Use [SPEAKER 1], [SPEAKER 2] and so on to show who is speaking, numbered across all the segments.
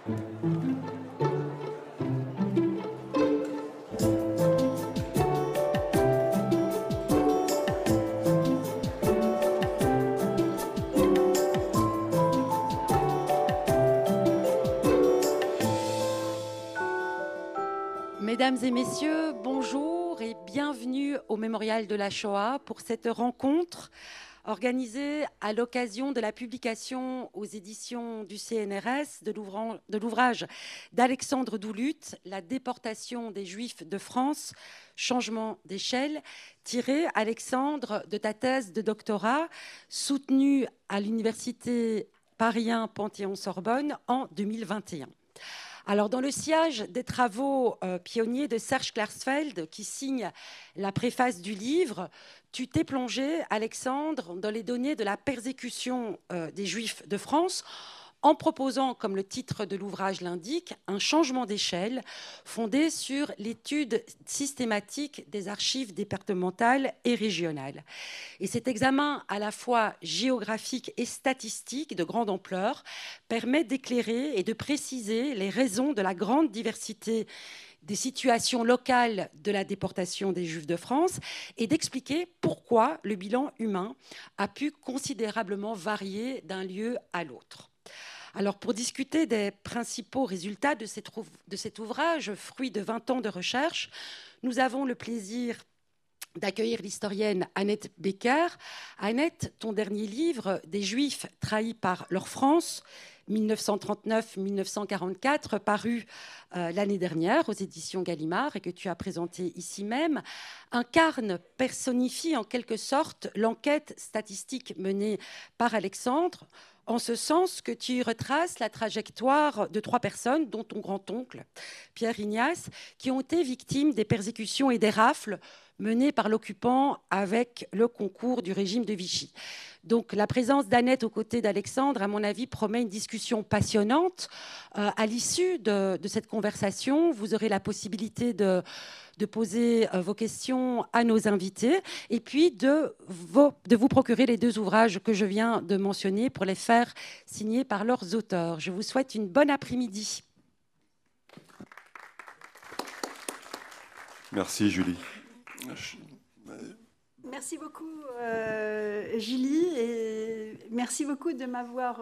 [SPEAKER 1] Mesdames et messieurs, bonjour et bienvenue au Mémorial de la Shoah pour cette rencontre organisée à l'occasion de la publication aux éditions du CNRS de l'ouvrage d'Alexandre Doulut, La déportation des Juifs de France, changement d'échelle, tiré, Alexandre, de ta thèse de doctorat soutenue à l'Université Paris 1 Panthéon-Sorbonne en 2021. Alors, dans le sillage des travaux pionniers de Serge Klarsfeld, qui signe la préface du livre, tu t'es plongé, Alexandre, dans les données de la persécution des Juifs de France, en proposant, comme le titre de l'ouvrage l'indique, un changement d'échelle fondé sur l'étude systématique des archives départementales et régionales. Et cet examen à la fois géographique et statistique de grande ampleur permet d'éclairer et de préciser les raisons de la grande diversité des situations locales de la déportation des Juifs de France et d'expliquer pourquoi le bilan humain a pu considérablement varier d'un lieu à l'autre. Alors, pour discuter des principaux résultats de cet ouvrage, fruit de 20 ans de recherche, nous avons le plaisir d'accueillir l'historienne Annette Becker. Annette, ton dernier livre, Des Juifs trahis par leur France, 1939-1944, paru l'année dernière aux éditions Gallimard et que tu as présenté ici même, personnifie en quelque sorte l'enquête statistique menée par Alexandre, en ce sens que tu retraces la trajectoire de 3 personnes, dont ton grand-oncle, Pierre Ignace, qui ont été victimes des persécutions et des rafles menées par l'occupant avec le concours du régime de Vichy. Donc la présence d'Annette aux côtés d'Alexandre, à mon avis, promet une discussion passionnante. À l'issue de cette conversation, vous aurez la possibilité de poser vos questions à nos invités et puis de vous procurer les 2 ouvrages que je viens de mentionner pour les faire signer par leurs auteurs. Je vous souhaite une bonne après-midi.
[SPEAKER 2] Merci Julie.
[SPEAKER 3] Merci beaucoup Julie et merci beaucoup de m'avoir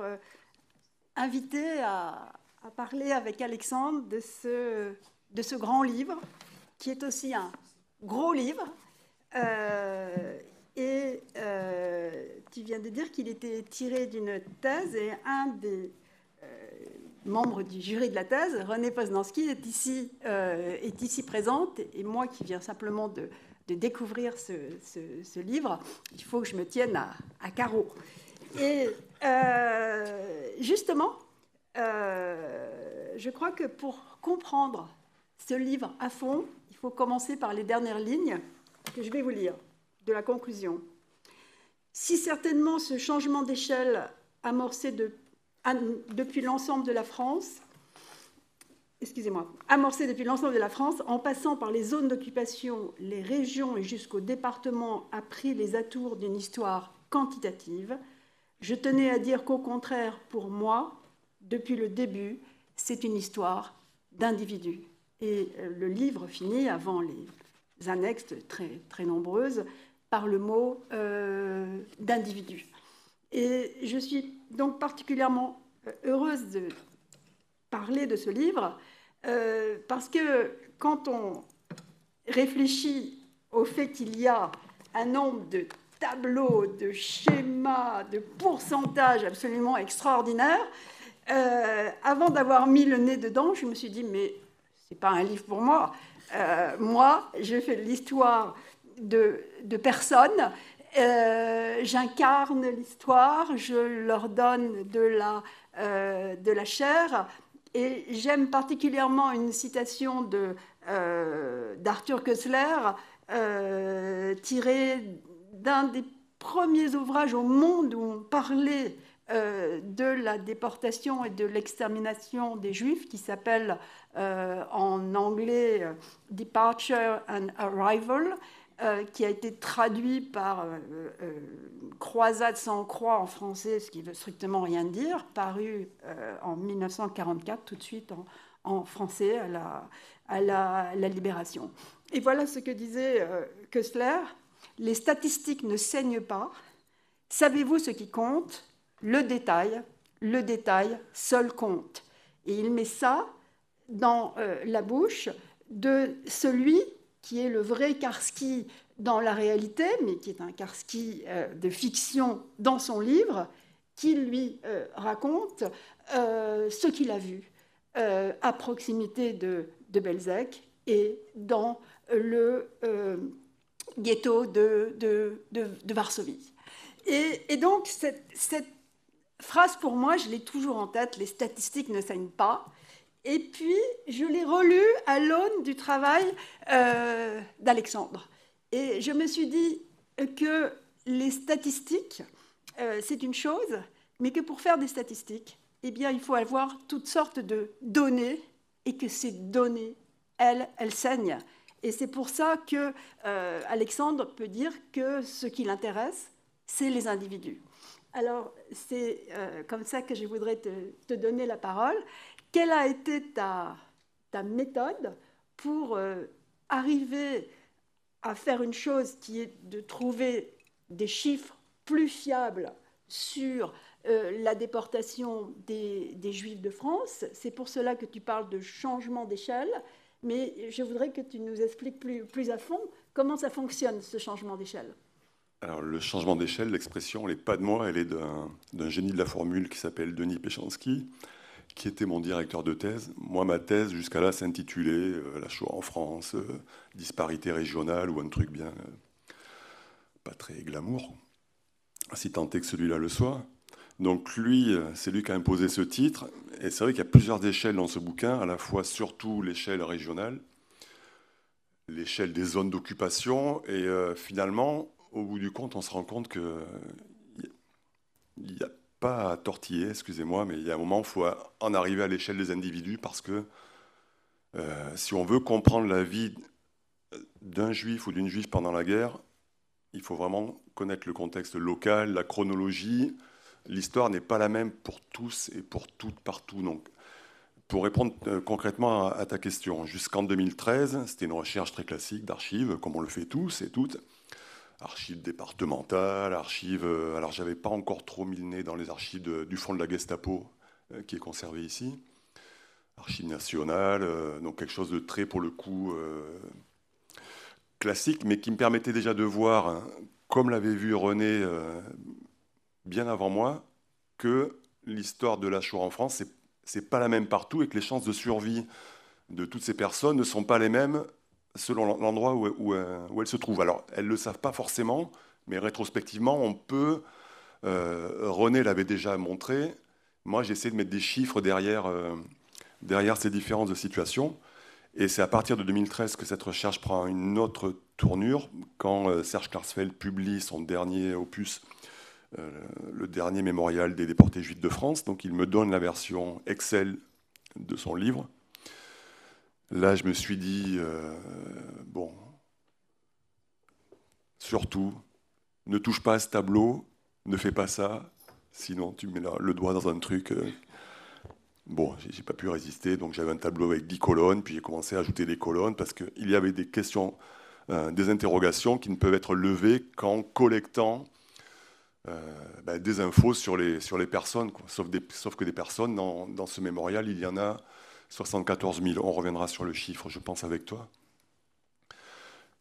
[SPEAKER 3] invité à parler avec Alexandre de ce grand livre qui est aussi un gros livre. Tu viens de dire qu'il était tiré d'une thèse et un des membres du jury de la thèse, René Poznanski, est ici présente. Et moi qui viens simplement de découvrir ce livre, il faut que je me tienne à carreau. Et justement, je crois que pour comprendre ce livre à fond, il faut commencer par les dernières lignes que je vais vous lire, de la conclusion. Si certainement ce changement d'échelle amorcé depuis l'ensemble de la France, en passant par les zones d'occupation, les régions et jusqu'au département, a pris les atours d'une histoire quantitative, je tenais à dire qu'au contraire, pour moi, depuis le début, c'est une histoire d'individus. Et le livre finit, avant les annexes très, très nombreuses, par le mot d'individu. Et je suis donc particulièrement heureuse de parler de ce livre parce que quand on réfléchit au fait qu'il y a un nombre de tableaux, de schémas, de pourcentages absolument extraordinaires, avant d'avoir mis le nez dedans, je me suis dit, mais c'est pas un livre pour moi. Moi, je fais l'histoire de personnes. J'incarne l'histoire, je leur donne de la chair. Et j'aime particulièrement une citation d'Arthur Koestler, tirée d'un des premiers ouvrages au monde où on parlait de la déportation et de l'extermination des Juifs, qui s'appelle en anglais « Departure and Arrival ». qui a été traduit par Croisade sans croix en français, ce qui veut strictement rien dire, paru en 1944, tout de suite en français à la Libération. Et voilà ce que disait Koestler: les statistiques ne saignent pas. Savez-vous ce qui compte? Le détail seul compte. Et il met ça dans la bouche de celui qui est le vrai Karski dans la réalité, mais qui est un Karski de fiction dans son livre, qui lui raconte ce qu'il a vu à proximité de Belzec et dans le ghetto de Varsovie. Et donc, cette phrase, pour moi, je l'ai toujours en tête: les statistiques ne saignent pas. Et puis, je l'ai relue à l'aune du travail d'Alexandre. Et je me suis dit que les statistiques, c'est une chose, mais que pour faire des statistiques, eh bien, il faut avoir toutes sortes de données, et que ces données, elles saignent. Et c'est pour ça que Alexandre peut dire que ce qui l'intéresse, c'est les individus. Alors, c'est comme ça que je voudrais te donner la parole. Quelle a été ta méthode pour arriver à faire une chose qui est de trouver des chiffres plus fiables sur la déportation des Juifs de France? C'est pour cela que tu parles de changement d'échelle, mais je voudrais que tu nous expliques plus à fond comment ça fonctionne, ce changement d'échelle.
[SPEAKER 2] Alors, le changement d'échelle, l'expression, elle n'est pas de moi, elle est d'un génie de la formule qui s'appelle Denis Péchanski, qui était mon directeur de thèse. Moi, ma thèse, jusqu'à là, s'intitulait La Shoah en France, disparité régionale, ou un truc bien pas très glamour, si tant est que celui-là le soit. Donc lui, c'est lui qui a imposé ce titre. Et c'est vrai qu'il y a plusieurs échelles dans ce bouquin, à la fois surtout l'échelle régionale, l'échelle des zones d'occupation, et finalement, au bout du compte, on se rend compte qu'il n'y a pas à tortiller, excusez-moi, mais il y a un moment où il faut en arriver à l'échelle des individus, parce que si on veut comprendre la vie d'un juif ou d'une juive pendant la guerre, il faut vraiment connaître le contexte local, la chronologie. L'histoire n'est pas la même pour tous et pour toutes partout. Donc, pour répondre concrètement à ta question, jusqu'en 2013, c'était une recherche très classique d'archives, comme on le fait tous et toutes. Archives départementales, archives... alors, j'avais pas encore trop mis le nez dans les archives du fond de la Gestapo, qui est conservé ici. Archives nationales, donc quelque chose de très, pour le coup, classique, mais qui me permettait déjà de voir, hein, comme l'avait vu René bien avant moi, que l'histoire de la Shoah en France, c'est pas la même partout, et que les chances de survie de toutes ces personnes ne sont pas les mêmes selon l'endroit où elles se trouvent. Alors, elles ne le savent pas forcément, mais rétrospectivement, on peut... René l'avait déjà montré. Moi, j'ai essayé de mettre des chiffres derrière ces différentes situations. Et c'est à partir de 2013 que cette recherche prend une autre tournure, quand Serge Klarsfeld publie son dernier opus, le dernier mémorial des déportés juifs de France. Donc, il me donne la version Excel de son livre. Là, je me suis dit, bon, surtout, ne touche pas à ce tableau, ne fais pas ça, sinon tu mets le doigt dans un truc. Bon, j'ai pas pu résister, donc j'avais un tableau avec 10 colonnes, puis j'ai commencé à ajouter des colonnes, parce qu'il y avait des questions, des interrogations qui ne peuvent être levées qu'en collectant des infos sur les personnes, quoi. Sauf que des personnes, dans ce mémorial, il y en a 74 000. On reviendra sur le chiffre, je pense, avec toi.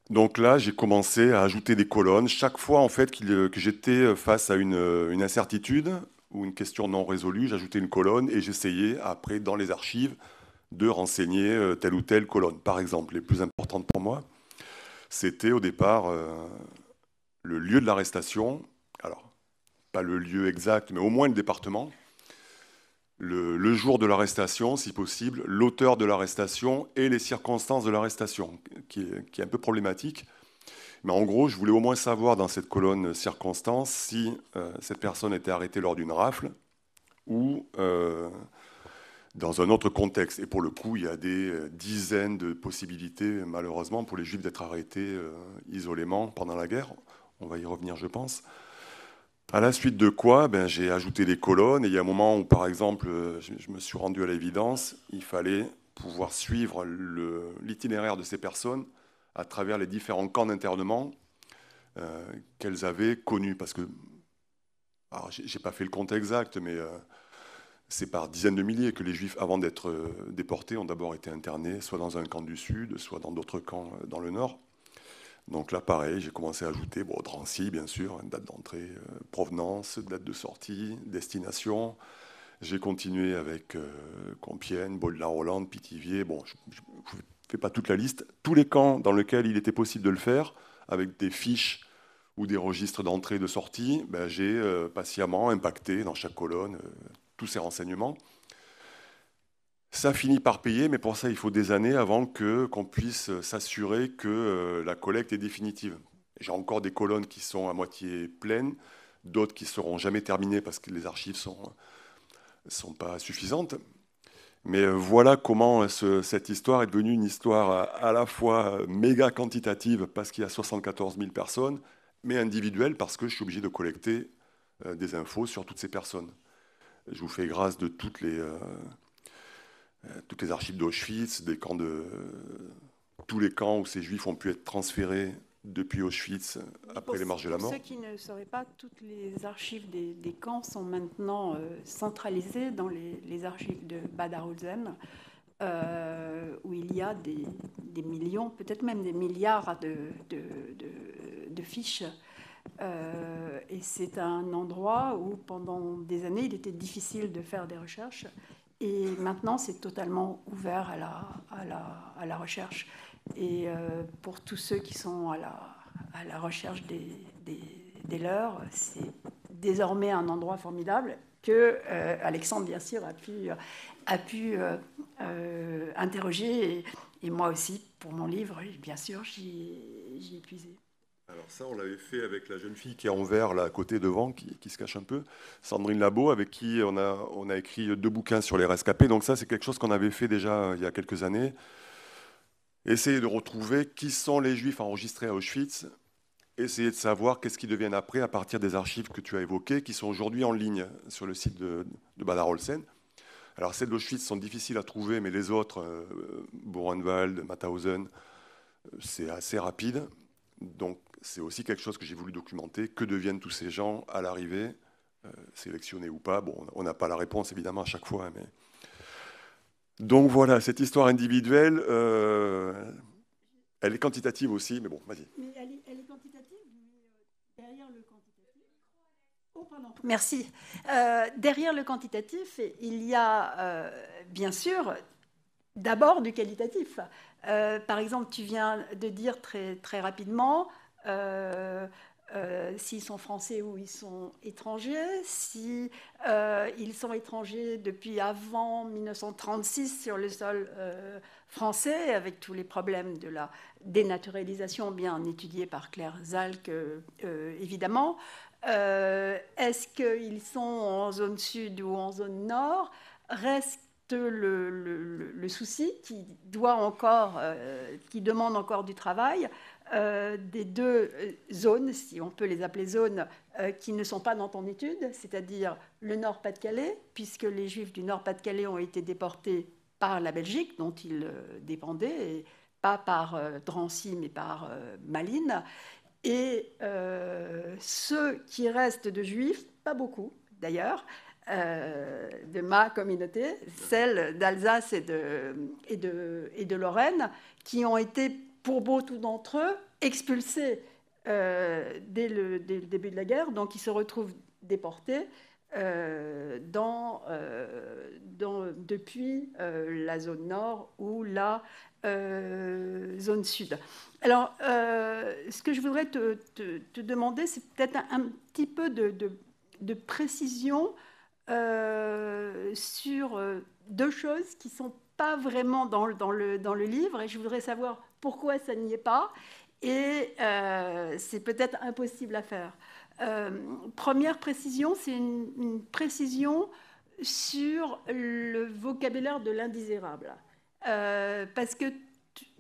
[SPEAKER 2] Donc là, j'ai commencé à ajouter des colonnes. Chaque fois, en fait, que j'étais face à une incertitude ou une question non résolue, j'ajoutais une colonne et j'essayais, après, dans les archives, de renseigner telle ou telle colonne. Par exemple, les plus importantes pour moi, c'était au départ le lieu de l'arrestation. Alors, pas le lieu exact, mais au moins le département. Le jour de l'arrestation, si possible, l'auteur de l'arrestation et les circonstances de l'arrestation, qui est un peu problématique. Mais en gros, je voulais au moins savoir dans cette colonne circonstances si cette personne était arrêtée lors d'une rafle ou dans un autre contexte. Et pour le coup, il y a des dizaines de possibilités, malheureusement, pour les Juifs d'être arrêtés isolément pendant la guerre. On va y revenir, je pense. À la suite de quoi, j'ai ajouté les colonnes. Et il y a un moment où, par exemple, je me suis rendu à l'évidence, il fallait pouvoir suivre l'itinéraire de ces personnes à travers les différents camps d'internement qu'elles avaient connus. Parce que, alors, je n'ai pas fait le compte exact, mais c'est par dizaines de milliers que les Juifs, avant d'être déportés, ont d'abord été internés, soit dans un camp du Sud, soit dans d'autres camps dans le Nord. Donc là, pareil, j'ai commencé à ajouter Drancy, bien sûr, date d'entrée, provenance, date de sortie, destination. J'ai continué avec Compiègne, Baudelaire-Hollande, Pithiviers. Bon, je ne fais pas toute la liste. Tous les camps dans lesquels il était possible de le faire, avec des fiches ou des registres d'entrée et de sortie, j'ai patiemment impacté dans chaque colonne tous ces renseignements. Ça finit par payer, mais pour ça, il faut des années avant qu'on puisse s'assurer que la collecte est définitive. J'ai encore des colonnes qui sont à moitié pleines, d'autres qui ne seront jamais terminées parce que les archives ne sont pas suffisantes. Mais voilà comment cette histoire est devenue une histoire à la fois méga quantitative parce qu'il y a 74 000 personnes, mais individuelle parce que je suis obligé de collecter des infos sur toutes ces personnes. Je vous fais grâce de toutes les archives d'Auschwitz, tous les camps où ces Juifs ont pu être transférés depuis Auschwitz après les marches de la mort.
[SPEAKER 3] Pour ceux qui ne sauraient pas, toutes les archives des camps sont maintenant centralisées dans les archives de Bad Arolsen, où il y a des millions, peut-être même des milliards de fiches. Et c'est un endroit où, pendant des années, il était difficile de faire des recherches. Et maintenant, c'est totalement ouvert à la recherche. Et pour tous ceux qui sont à la recherche des leurs, c'est désormais un endroit formidable que Alexandre, bien sûr, a pu interroger. Et moi aussi, pour mon livre, bien sûr, j'y ai puisé.
[SPEAKER 2] Alors ça, on l'avait fait avec la jeune fille qui est en vert, là, à côté, devant, qui se cache un peu, Sandrine Labo, avec qui on a écrit 2 bouquins sur les rescapés. Donc ça, c'est quelque chose qu'on avait fait déjà il y a quelques années. Essayer de retrouver qui sont les Juifs enregistrés à Auschwitz, essayer de savoir qu'est-ce qu'ils deviennent après à partir des archives que tu as évoquées, qui sont aujourd'hui en ligne sur le site de Bad Arolsen. Alors celles d'Auschwitz sont difficiles à trouver, mais les autres, Buchenwald, Mauthausen, c'est assez rapide. Donc c'est aussi quelque chose que j'ai voulu documenter. Que deviennent tous ces gens à l'arrivée, sélectionnés ou pas? Bon, on n'a pas la réponse évidemment à chaque fois, mais... Donc voilà, cette histoire individuelle, elle est quantitative aussi, mais bon, vas-y.
[SPEAKER 3] Mais elle est quantitative, mais derrière le quantitatif... Oh, pardon. Merci. Derrière le quantitatif, il y a bien sûr d'abord du qualitatif. Par exemple, tu viens de dire très, très rapidement s'ils sont français ou ils sont étrangers, si ils sont étrangers depuis avant 1936 sur le sol français, avec tous les problèmes de la dénaturalisation bien étudiés par Claire Zalck, évidemment. Est-ce qu'ils sont en zone sud ou en zone nord? Reste le souci qui demande encore du travail des 2 zones, si on peut les appeler zones, qui ne sont pas dans ton étude, c'est-à-dire le Nord-Pas-de-Calais, puisque les Juifs du Nord-Pas-de-Calais ont été déportés par la Belgique, dont ils dépendaient, et pas par Drancy, mais par Malines. Et ceux qui restent de Juifs, pas beaucoup d'ailleurs, de ma communauté, celle d'Alsace et de Lorraine, qui ont été, pour beaucoup d'entre eux, expulsés dès le début de la guerre, donc ils se retrouvent déportés depuis la zone nord ou la zone sud. Alors, ce que je voudrais te demander, c'est peut-être un petit peu de précision sur 2 choses qui ne sont pas vraiment dans le livre, et je voudrais savoir pourquoi ça n'y est pas, et c'est peut-être impossible à faire. Première précision, c'est une précision sur le vocabulaire de l'indésirable. Parce que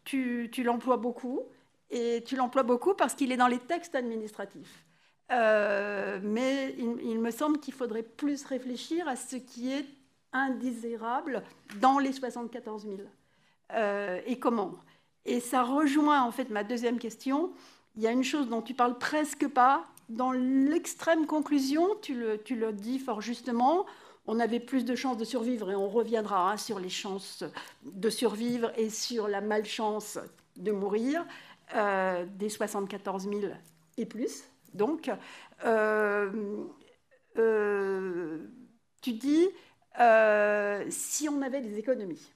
[SPEAKER 3] tu l'emploies beaucoup, et tu l'emploies beaucoup parce qu'il est dans les textes administratifs. Mais il me semble qu'il faudrait plus réfléchir à ce qui est indésirable dans les 74 000. Et comment? Et ça rejoint en fait ma deuxième question. Il y a une chose dont tu parles presque pas. Dans l'extrême conclusion, tu le dis fort justement, on avait plus de chances de survivre, et on reviendra sur les chances de survivre et sur la malchance de mourir, des 74 000 et plus. Donc, tu dis, si on avait des économies.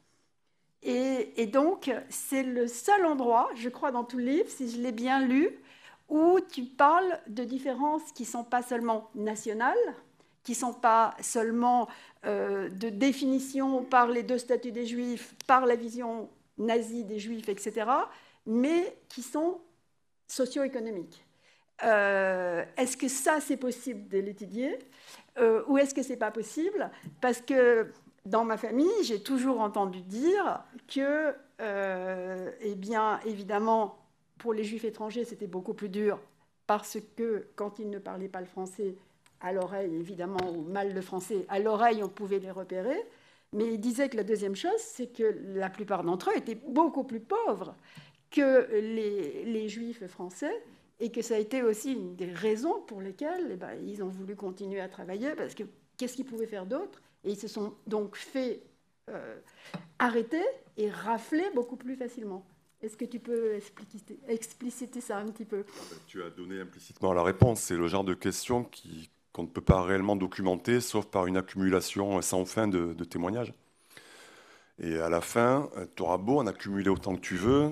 [SPEAKER 3] Et donc, c'est le seul endroit, je crois, dans tout le livre, si je l'ai bien lu, où tu parles de différences qui ne sont pas seulement nationales, qui ne sont pas seulement de définition par les deux statuts des Juifs, par la vision nazie des Juifs, etc., mais qui sont socio-économiques. Est-ce que ça, c'est possible de l'étudier ou est-ce que ce n'est pas possible? Parce que dans ma famille, j'ai toujours entendu dire que, eh bien, évidemment, pour les Juifs étrangers, c'était beaucoup plus dur parce que quand ils ne parlaient pas le français, à l'oreille, évidemment, ou mal le français, à l'oreille, on pouvait les repérer. Mais il disait que la deuxième chose, c'est que la plupart d'entre eux étaient beaucoup plus pauvres que les Juifs français, et que ça a été aussi une des raisons pour lesquelles ils ont voulu continuer à travailler, parce que qu'est-ce qu'ils pouvaient faire d'autre? Et ils se sont donc fait arrêter et rafler beaucoup plus facilement. Est-ce que tu peux expliciter ça un petit peu?
[SPEAKER 2] Tu as donné implicitement la réponse. C'est le genre de question qu'on ne peut pas réellement documenter, sauf par une accumulation sans fin de témoignages. Et à la fin, tu auras beau en accumuler autant que tu veux,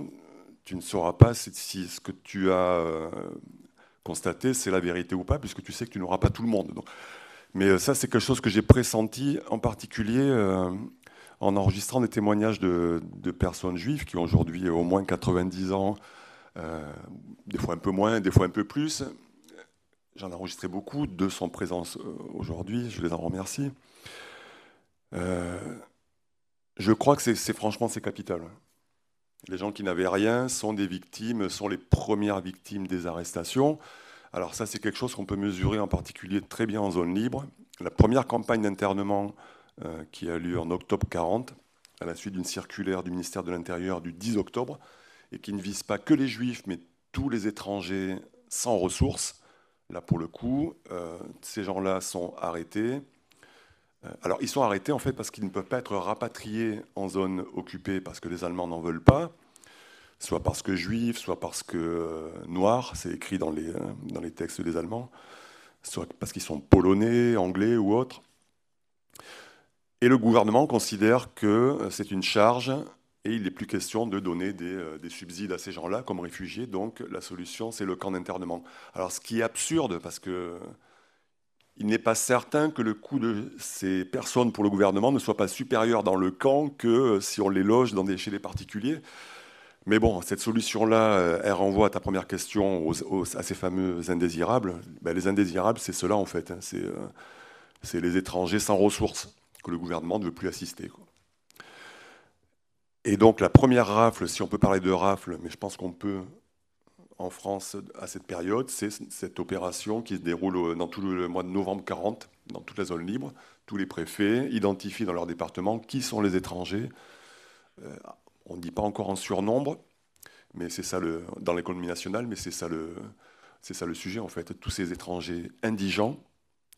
[SPEAKER 2] tu ne sauras pas si ce que tu as constaté, c'est la vérité ou pas, puisque tu sais que tu n'auras pas tout le monde. Donc, mais ça, c'est quelque chose que j'ai pressenti, en particulier en enregistrant des témoignages de personnes juives qui ont aujourd'hui au moins 90 ans, des fois un peu moins, des fois un peu plus. J'en ai enregistré beaucoup, 2 sont présents aujourd'hui, je les en remercie. Je crois que franchement, c'est capital. Les gens qui n'avaient rien sont des victimes, sont les premières victimes des arrestations. Alors ça, c'est quelque chose qu'on peut mesurer en particulier très bien en zone libre. La première campagne d'internement qui a lieu en octobre 40, à la suite d'une circulaire du ministère de l'Intérieur du 10 octobre, et qui ne vise pas que les Juifs, mais tous les étrangers sans ressources. Là, pour le coup, ces gens-là sont arrêtés. Alors, ils sont arrêtés, en fait, parce qu'ils ne peuvent pas être rapatriés en zone occupée, parce que les Allemands n'en veulent pas, soit parce que juifs, soit parce que noirs, c'est écrit dans les textes des Allemands, soit parce qu'ils sont polonais, anglais ou autres. Et le gouvernement considère que c'est une charge, et il n'est plus question de donner des subsides à ces gens-là comme réfugiés, donc la solution, c'est le camp d'internement. Alors, ce qui est absurde, parce que il n'est pas certain que le coût de ces personnes pour le gouvernement ne soit pas supérieur dans le camp que si on les loge chez les particuliers. Mais bon, cette solution-là, elle renvoie à ta première question, à ces fameux indésirables. Ben, les indésirables, c'est ceux-là, en fait. C'est les étrangers sans ressources que le gouvernement ne veut plus assister, quoi. Et donc, la première rafle, si on peut parler de rafle, mais je pense qu'on peut... en France, à cette période, c'est cette opération qui se déroule dans tout le mois de novembre 40, dans toute la zone libre. Tous les préfets identifient dans leur département qui sont les étrangers. On ne dit pas encore en surnombre, mais c'est ça dans l'économie nationale, mais c'est ça le sujet, en fait. Tous ces étrangers indigents.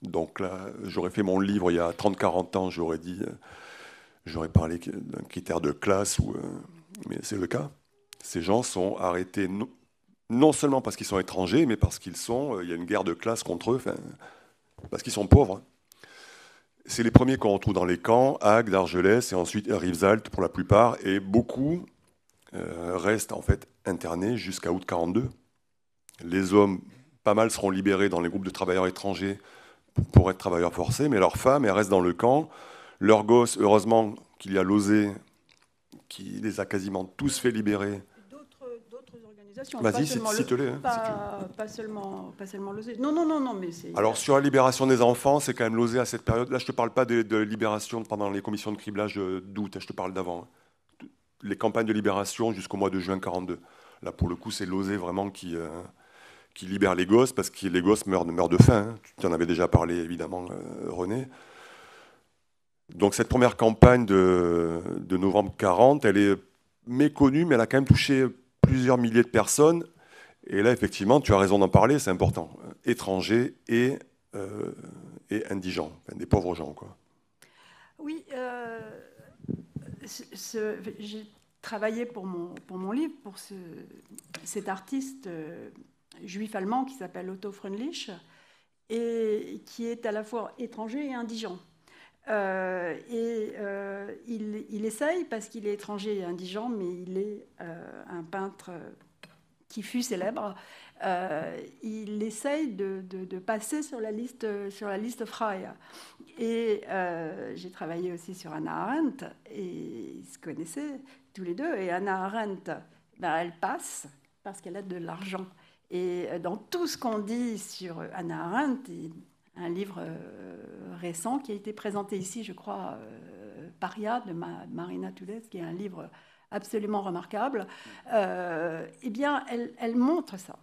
[SPEAKER 2] Donc là, j'aurais fait mon livre il y a 30-40 ans, j'aurais parlé d'un critère de classe, mais c'est le cas. Ces gens sont arrêtés non seulement parce qu'ils sont étrangers, mais parce il y a une guerre de classe contre eux, parce qu'ils sont pauvres. C'est les premiers qu'on retrouve dans les camps, Agde, Argelès, et ensuite Rivesaltes pour la plupart, et beaucoup restent en fait internés jusqu'à août 42. Les hommes, pas mal, seront libérés dans les groupes de travailleurs étrangers pour être travailleurs forcés, mais leurs femmes, elles restent dans le camp. Leurs gosses, heureusement qu'il y a l'OSE qui les a quasiment tous fait libérer.
[SPEAKER 3] D'autres l'autorisation.
[SPEAKER 2] Vas-y, cite-les.
[SPEAKER 3] Pas seulement Lozé. Non, mais c'est...
[SPEAKER 2] Alors, sur la libération des enfants, c'est quand même Lozé à cette période. Là, je ne te parle pas de libération pendant les commissions de criblage d'août, je te parle d'avant. Les campagnes de libération jusqu'au mois de juin 1942. Là, pour le coup, c'est Lozé vraiment qui libère les gosses, parce que les gosses meurent de faim. Hein. Tu en avais déjà parlé, évidemment, René. Donc, cette première campagne de novembre 1940, elle est méconnue, mais elle a quand même touché plusieurs milliers de personnes. Et là, effectivement, tu as raison d'en parler, c'est important. Étrangers et indigents, enfin, des pauvres gens, quoi.
[SPEAKER 3] Oui, j'ai travaillé pour mon livre, pour cet artiste juif allemand qui s'appelle Otto Freundlich, et qui est à la fois étranger et indigent. Il essaye, parce qu'il est étranger et indigent, mais il est un peintre qui fut célèbre. Il essaye de passer sur la liste Freie. Et j'ai travaillé aussi sur Hannah Arendt, et ils se connaissaient tous les deux. Et Hannah Arendt, elle passe parce qu'elle a de l'argent. Et dans tout ce qu'on dit sur Hannah Arendt, un livre récent qui a été présenté ici, je crois, Paria, de Marina Tules, qui est un livre absolument remarquable, eh bien, elle montre ça.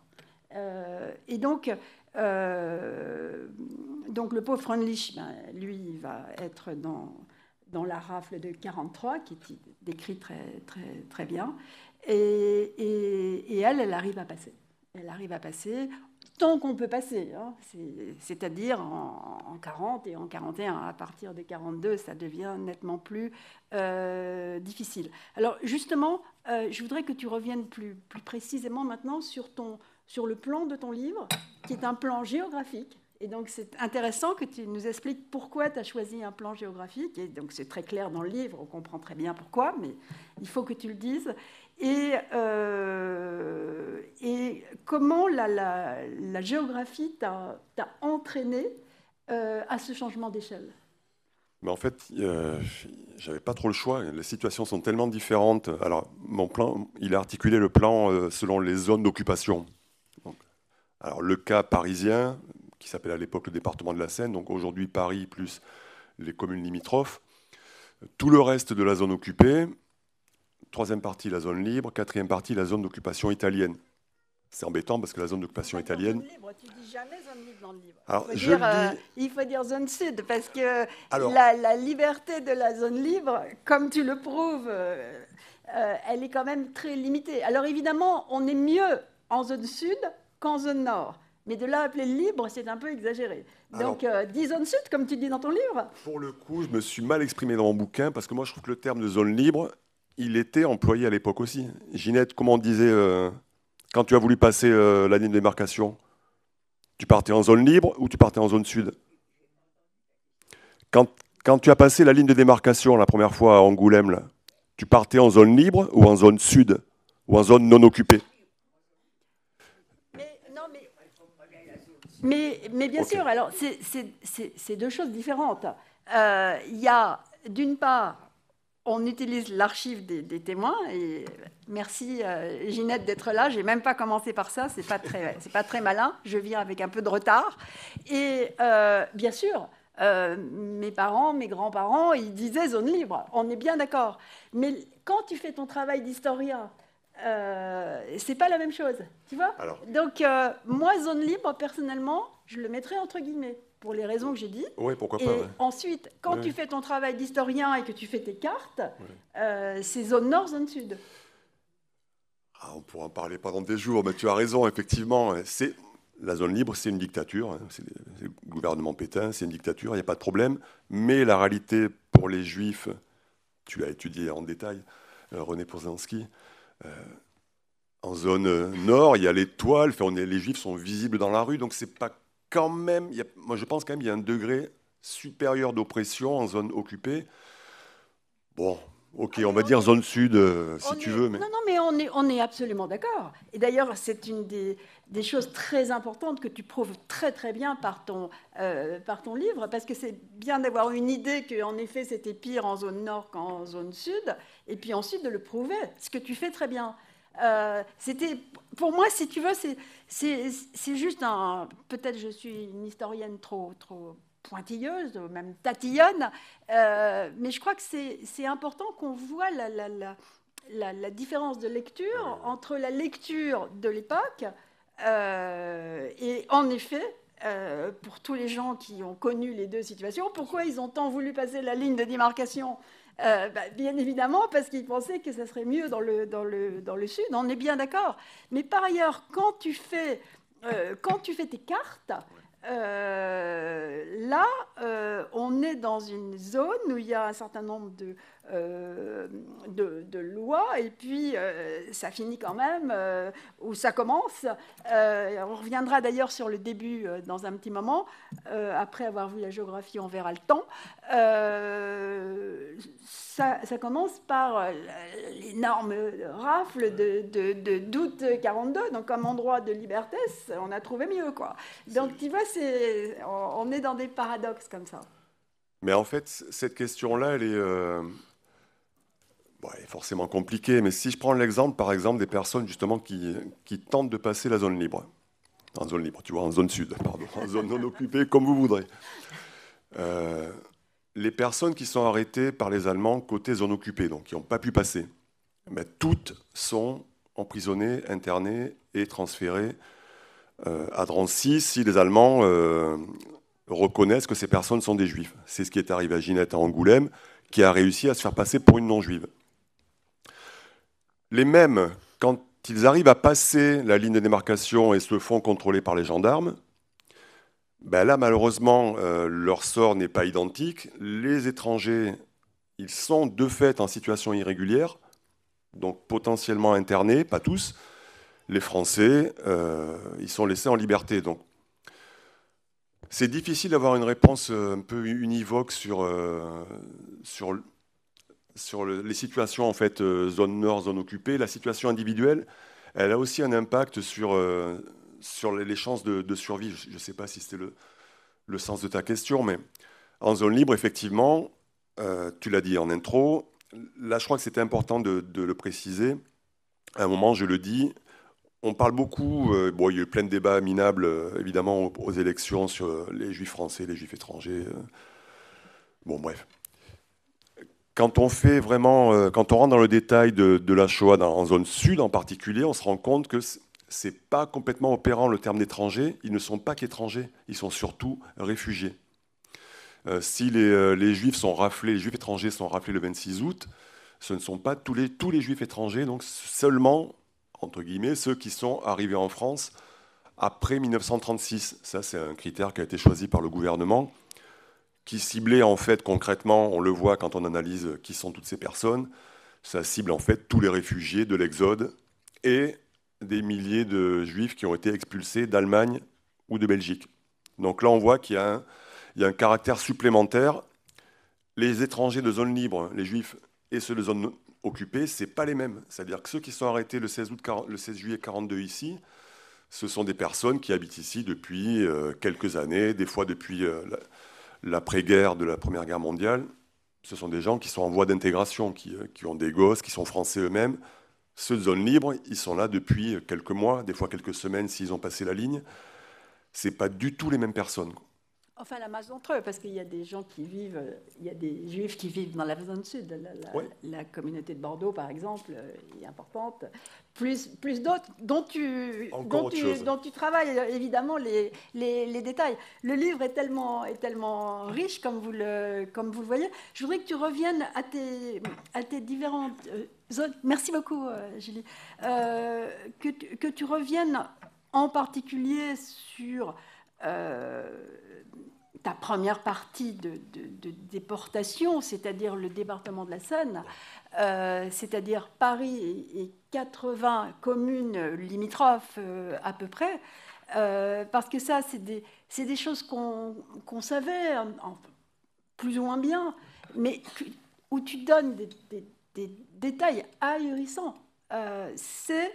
[SPEAKER 3] Et donc le pauvre Freundlich, lui, il va être dans la rafle de 1943, qui est décrit très, très, très bien. Et elle arrive à passer. Elle arrive à passer tant qu'on peut passer, hein. C'est-à-dire en 40 et en 41. À partir de 42, ça devient nettement plus difficile. Alors justement, je voudrais que tu reviennes plus précisément maintenant sur le plan de ton livre, qui est un plan géographique. Et donc c'est intéressant que tu nous expliques pourquoi tu as choisi un plan géographique. Et donc c'est très clair dans le livre, on comprend très bien pourquoi, mais il faut que tu le dises. Et comment la géographie t'a entraîné à ce changement d'échelle?
[SPEAKER 2] Mais en fait, j'avais pas trop le choix. Les situations sont tellement différentes. Alors, mon plan, il a articulé le plan selon les zones d'occupation. Alors, le cas parisien, qui s'appelle à l'époque le département de la Seine, donc aujourd'hui Paris plus les communes limitrophes. Tout le reste de la zone occupée. Troisième partie, la zone libre. Quatrième partie, la zone d'occupation italienne. C'est embêtant parce que la zone d'occupation italienne...
[SPEAKER 3] Zone libre, tu dis jamais zone libre dans le livre.
[SPEAKER 2] Alors,
[SPEAKER 3] il faut dire zone sud, parce que la liberté de la zone libre, comme tu le prouves, elle est quand même très limitée. Alors évidemment, on est mieux en zone sud qu'en zone nord. Mais de là à appeler libre, c'est un peu exagéré. Donc, dis zone sud, comme tu dis dans ton livre.
[SPEAKER 2] Pour le coup, je me suis mal exprimé dans mon bouquin, parce que moi, je trouve que le terme de zone libre... il était employé à l'époque aussi. Ginette, comment on disait quand tu as voulu passer la ligne de démarcation, tu partais en zone libre ou tu partais en zone sud? Quand tu as passé la ligne de démarcation la première fois à Angoulême, là, tu partais en zone libre ou en zone sud ou en zone non occupée?
[SPEAKER 3] Mais bien sûr, alors c'est deux choses différentes. Il y a d'une part, on utilise l'archive des témoins, et merci Ginette d'être là. J'ai même pas commencé par ça, c'est pas très malin. Je viens avec un peu de retard. Et bien sûr, mes parents, mes grands-parents, ils disaient zone libre. On est bien d'accord. Mais quand tu fais ton travail d'historien, c'est pas la même chose, tu vois. Donc moi, zone libre, personnellement, je le mettrais entre guillemets, pour les raisons que j'ai dit.
[SPEAKER 2] Oui, pourquoi pas.
[SPEAKER 3] Et ensuite, quand tu fais ton travail d'historien et que tu fais tes cartes, c'est zone nord, zone sud.
[SPEAKER 2] On pourra en parler pendant des jours, mais tu as raison, effectivement. La zone libre, c'est une dictature. C'est le gouvernement Pétain, c'est une dictature, il n'y a pas de problème. Mais la réalité pour les Juifs, tu l'as étudié en détail, René Porzanski, en zone nord, il y a les toiles, les Juifs sont visibles dans la rue, donc c'est pas quand même, moi je pense quand même qu'il y a un degré supérieur d'oppression en zone occupée. Bon, ok, on va dire zone sud, si tu veux. Mais...
[SPEAKER 3] Non, mais on est absolument d'accord. Et d'ailleurs, c'est une des choses très importantes que tu prouves très très bien par ton livre, parce que c'est bien d'avoir une idée qu'en effet c'était pire en zone nord qu'en zone sud, et puis ensuite de le prouver, ce que tu fais très bien. Pour moi, si tu veux, c'est juste un... Peut-être je suis une historienne trop pointilleuse, même tatillonne, mais je crois que c'est important qu'on voit la différence de lecture entre la lecture de l'époque et en effet, pour tous les gens qui ont connu les deux situations, pourquoi ils ont tant voulu passer la ligne de démarcation? Bien évidemment, parce qu'ils pensaient que ça serait mieux dans le sud, on est bien d'accord. Mais par ailleurs, quand tu fais tes cartes, là, on est dans une zone où il y a un certain nombre de lois, et puis ça finit quand même, où ça commence. On reviendra d'ailleurs sur le début dans un petit moment. Après avoir vu la géographie, on verra le temps. Ça commence par l'énorme rafle d'août 42, donc comme endroit de liberté, on a trouvé mieux, quoi. Donc tu vois, on est dans des paradoxes comme ça.
[SPEAKER 2] Mais en fait, cette question-là, elle est forcément compliquée. Mais si je prends l'exemple, par exemple, des personnes justement qui tentent de passer la zone libre, en zone libre, tu vois, en zone sud, pardon, en zone non occupée, comme vous voudrez. Les personnes qui sont arrêtées par les Allemands côté zone occupée, donc qui n'ont pas pu passer, mais toutes sont emprisonnées, internées et transférées à Drancy si les Allemands reconnaissent que ces personnes sont des Juifs. C'est ce qui est arrivé à Ginette à Angoulême, qui a réussi à se faire passer pour une non-juive. Les mêmes, quand ils arrivent à passer la ligne de démarcation et se font contrôler par les gendarmes, là, malheureusement, leur sort n'est pas identique. Les étrangers, ils sont de fait en situation irrégulière, donc potentiellement internés, pas tous. Les Français, ils sont laissés en liberté. Donc, c'est difficile d'avoir une réponse un peu univoque sur les situations, en fait, zone nord, zone occupée. La situation individuelle, elle a aussi un impact sur les chances de survie. Je ne sais pas si c'était le sens de ta question, mais en zone libre, effectivement, tu l'as dit en intro, là, je crois que c'était important de le préciser. À un moment, je le dis, on parle beaucoup, il y a eu plein de débats minables, évidemment, aux élections sur les juifs français, les juifs étrangers. Bref. Quand on rentre dans le détail de la Shoah en zone sud en particulier, on se rend compte que c'est pas complètement opérant le terme d'étrangers. Ils ne sont pas qu'étrangers, ils sont surtout réfugiés. Si les juifs les juifs étrangers sont raflés le 26 août, ce ne sont pas tous les juifs étrangers, donc seulement, entre guillemets, ceux qui sont arrivés en France après 1936. Ça, c'est un critère qui a été choisi par le gouvernement, qui ciblait en fait concrètement, on le voit quand on analyse qui sont toutes ces personnes, ça cible en fait tous les réfugiés de l'Exode et des milliers de juifs qui ont été expulsés d'Allemagne ou de Belgique. Donc là, on voit qu'il y a un caractère supplémentaire. Les étrangers de zone libre, les juifs et ceux de zone occupée, ce n'est pas les mêmes. C'est-à-dire que ceux qui sont arrêtés le 16 juillet 42 ici, ce sont des personnes qui habitent ici depuis quelques années, des fois depuis l'après-guerre de la Première Guerre mondiale. Ce sont des gens qui sont en voie d'intégration, qui ont des gosses, qui sont français eux-mêmes. Ceux de zone libre, ils sont là depuis quelques mois, des fois quelques semaines s'ils ont passé la ligne. Ce n'est pas du tout les mêmes personnes.
[SPEAKER 3] Enfin, la masse d'entre eux, parce qu'il y a des gens qui vivent, il y a des juifs qui vivent dans la zone sud. La communauté de Bordeaux, par exemple, est importante. Plus d'autres dont tu travailles évidemment les détails. Le livre est tellement riche, comme vous le voyez. Je voudrais que tu reviennes à tes différentes zones. Merci beaucoup, Julie. Que tu reviennes en particulier sur ta première partie de déportation, c'est-à-dire le département de la Seine, c'est-à-dire Paris et 80 communes limitrophes à peu près, parce que ça, c'est des choses qu'on savait plus ou moins bien, mais où tu donnes des détails ahurissants. C'est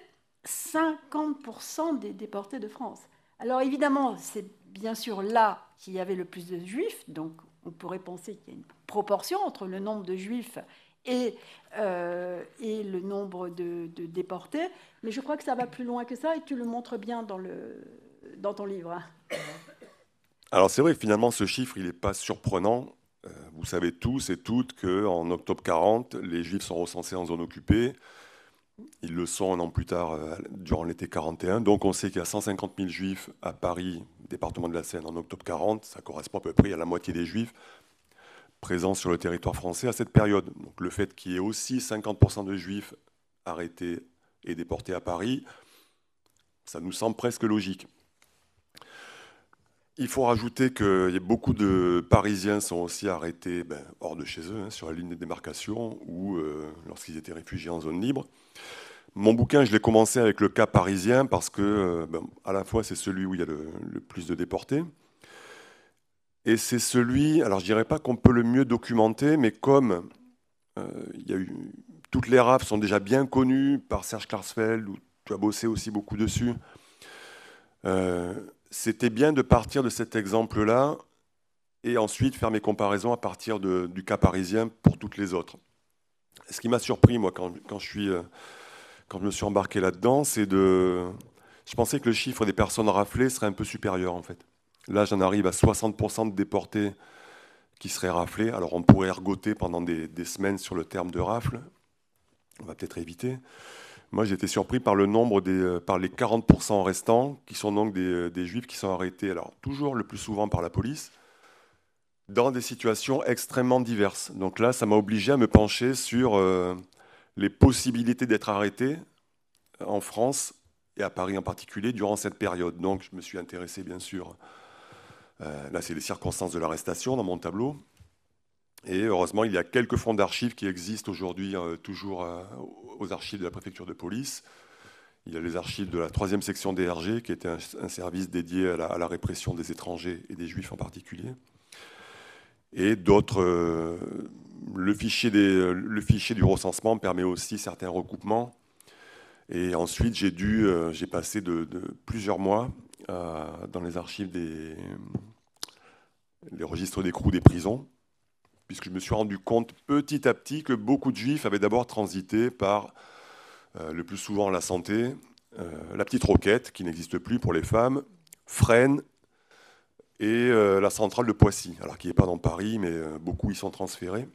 [SPEAKER 3] 50% des déportés de France. Alors évidemment, c'est bien sûr là qu'il y avait le plus de juifs, donc on pourrait penser qu'il y a une proportion entre le nombre de juifs et le nombre de déportés. Mais je crois que ça va plus loin que ça, et tu le montres bien dans ton livre.
[SPEAKER 2] Alors c'est vrai, finalement, ce chiffre, il n'est pas surprenant. Vous savez tous et toutes qu'en octobre 40, les Juifs sont recensés en zone occupée. Ils le sont un an plus tard, durant l'été 41. Donc on sait qu'il y a 150 000 Juifs à Paris, département de la Seine, en octobre 40. Ça correspond à peu près à la moitié des Juifs présents sur le territoire français à cette période. Donc le fait qu'il y ait aussi 50% de Juifs arrêtés et déportés à Paris, ça nous semble presque logique. Il faut rajouter que beaucoup de Parisiens sont aussi arrêtés hors de chez eux, sur la ligne de démarcation, ou lorsqu'ils étaient réfugiés en zone libre. Mon bouquin, je l'ai commencé avec le cas parisien parce que, à la fois, c'est celui où il y a le plus de déportés. Et c'est celui, alors je dirais pas qu'on peut le mieux documenter, mais comme il y a eu, toutes les rafles sont déjà bien connues par Serge Klarsfeld, où tu as bossé aussi beaucoup dessus, c'était bien de partir de cet exemple-là et ensuite faire mes comparaisons à partir du cas parisien pour toutes les autres. Ce qui m'a surpris, moi, quand je me suis embarqué là-dedans, c'est je pensais que le chiffre des personnes raflées serait un peu supérieur, en fait. Là, j'en arrive à 60% de déportés qui seraient raflés. Alors, on pourrait ergoter pendant des semaines sur le terme de rafle. On va peut-être éviter. Moi, j'ai été surpris par le nombre par les 40% restants, qui sont donc des Juifs qui sont arrêtés, alors toujours le plus souvent par la police, dans des situations extrêmement diverses. Donc là, ça m'a obligé à me pencher sur les possibilités d'être arrêté en France, et à Paris en particulier, durant cette période. Donc je me suis intéressé, bien sûr, là c'est les circonstances de l'arrestation dans mon tableau. Et heureusement, il y a quelques fonds d'archives qui existent aujourd'hui toujours aux archives de la préfecture de police. Il y a les archives de la 3e section DRG, qui était un service dédié à la répression des étrangers et des Juifs en particulier. Et d'autres, le fichier du recensement permet aussi certains recoupements. Et ensuite, j'ai passé de plusieurs mois dans les archives les registres d'écrou des prisons, puisque je me suis rendu compte petit à petit que beaucoup de Juifs avaient d'abord transité par, le plus souvent, la Santé, la Petite Roquette, qui n'existe plus pour les femmes, Fresnes et la centrale de Poissy, alors qui n'est pas dans Paris, mais beaucoup y sont transférés.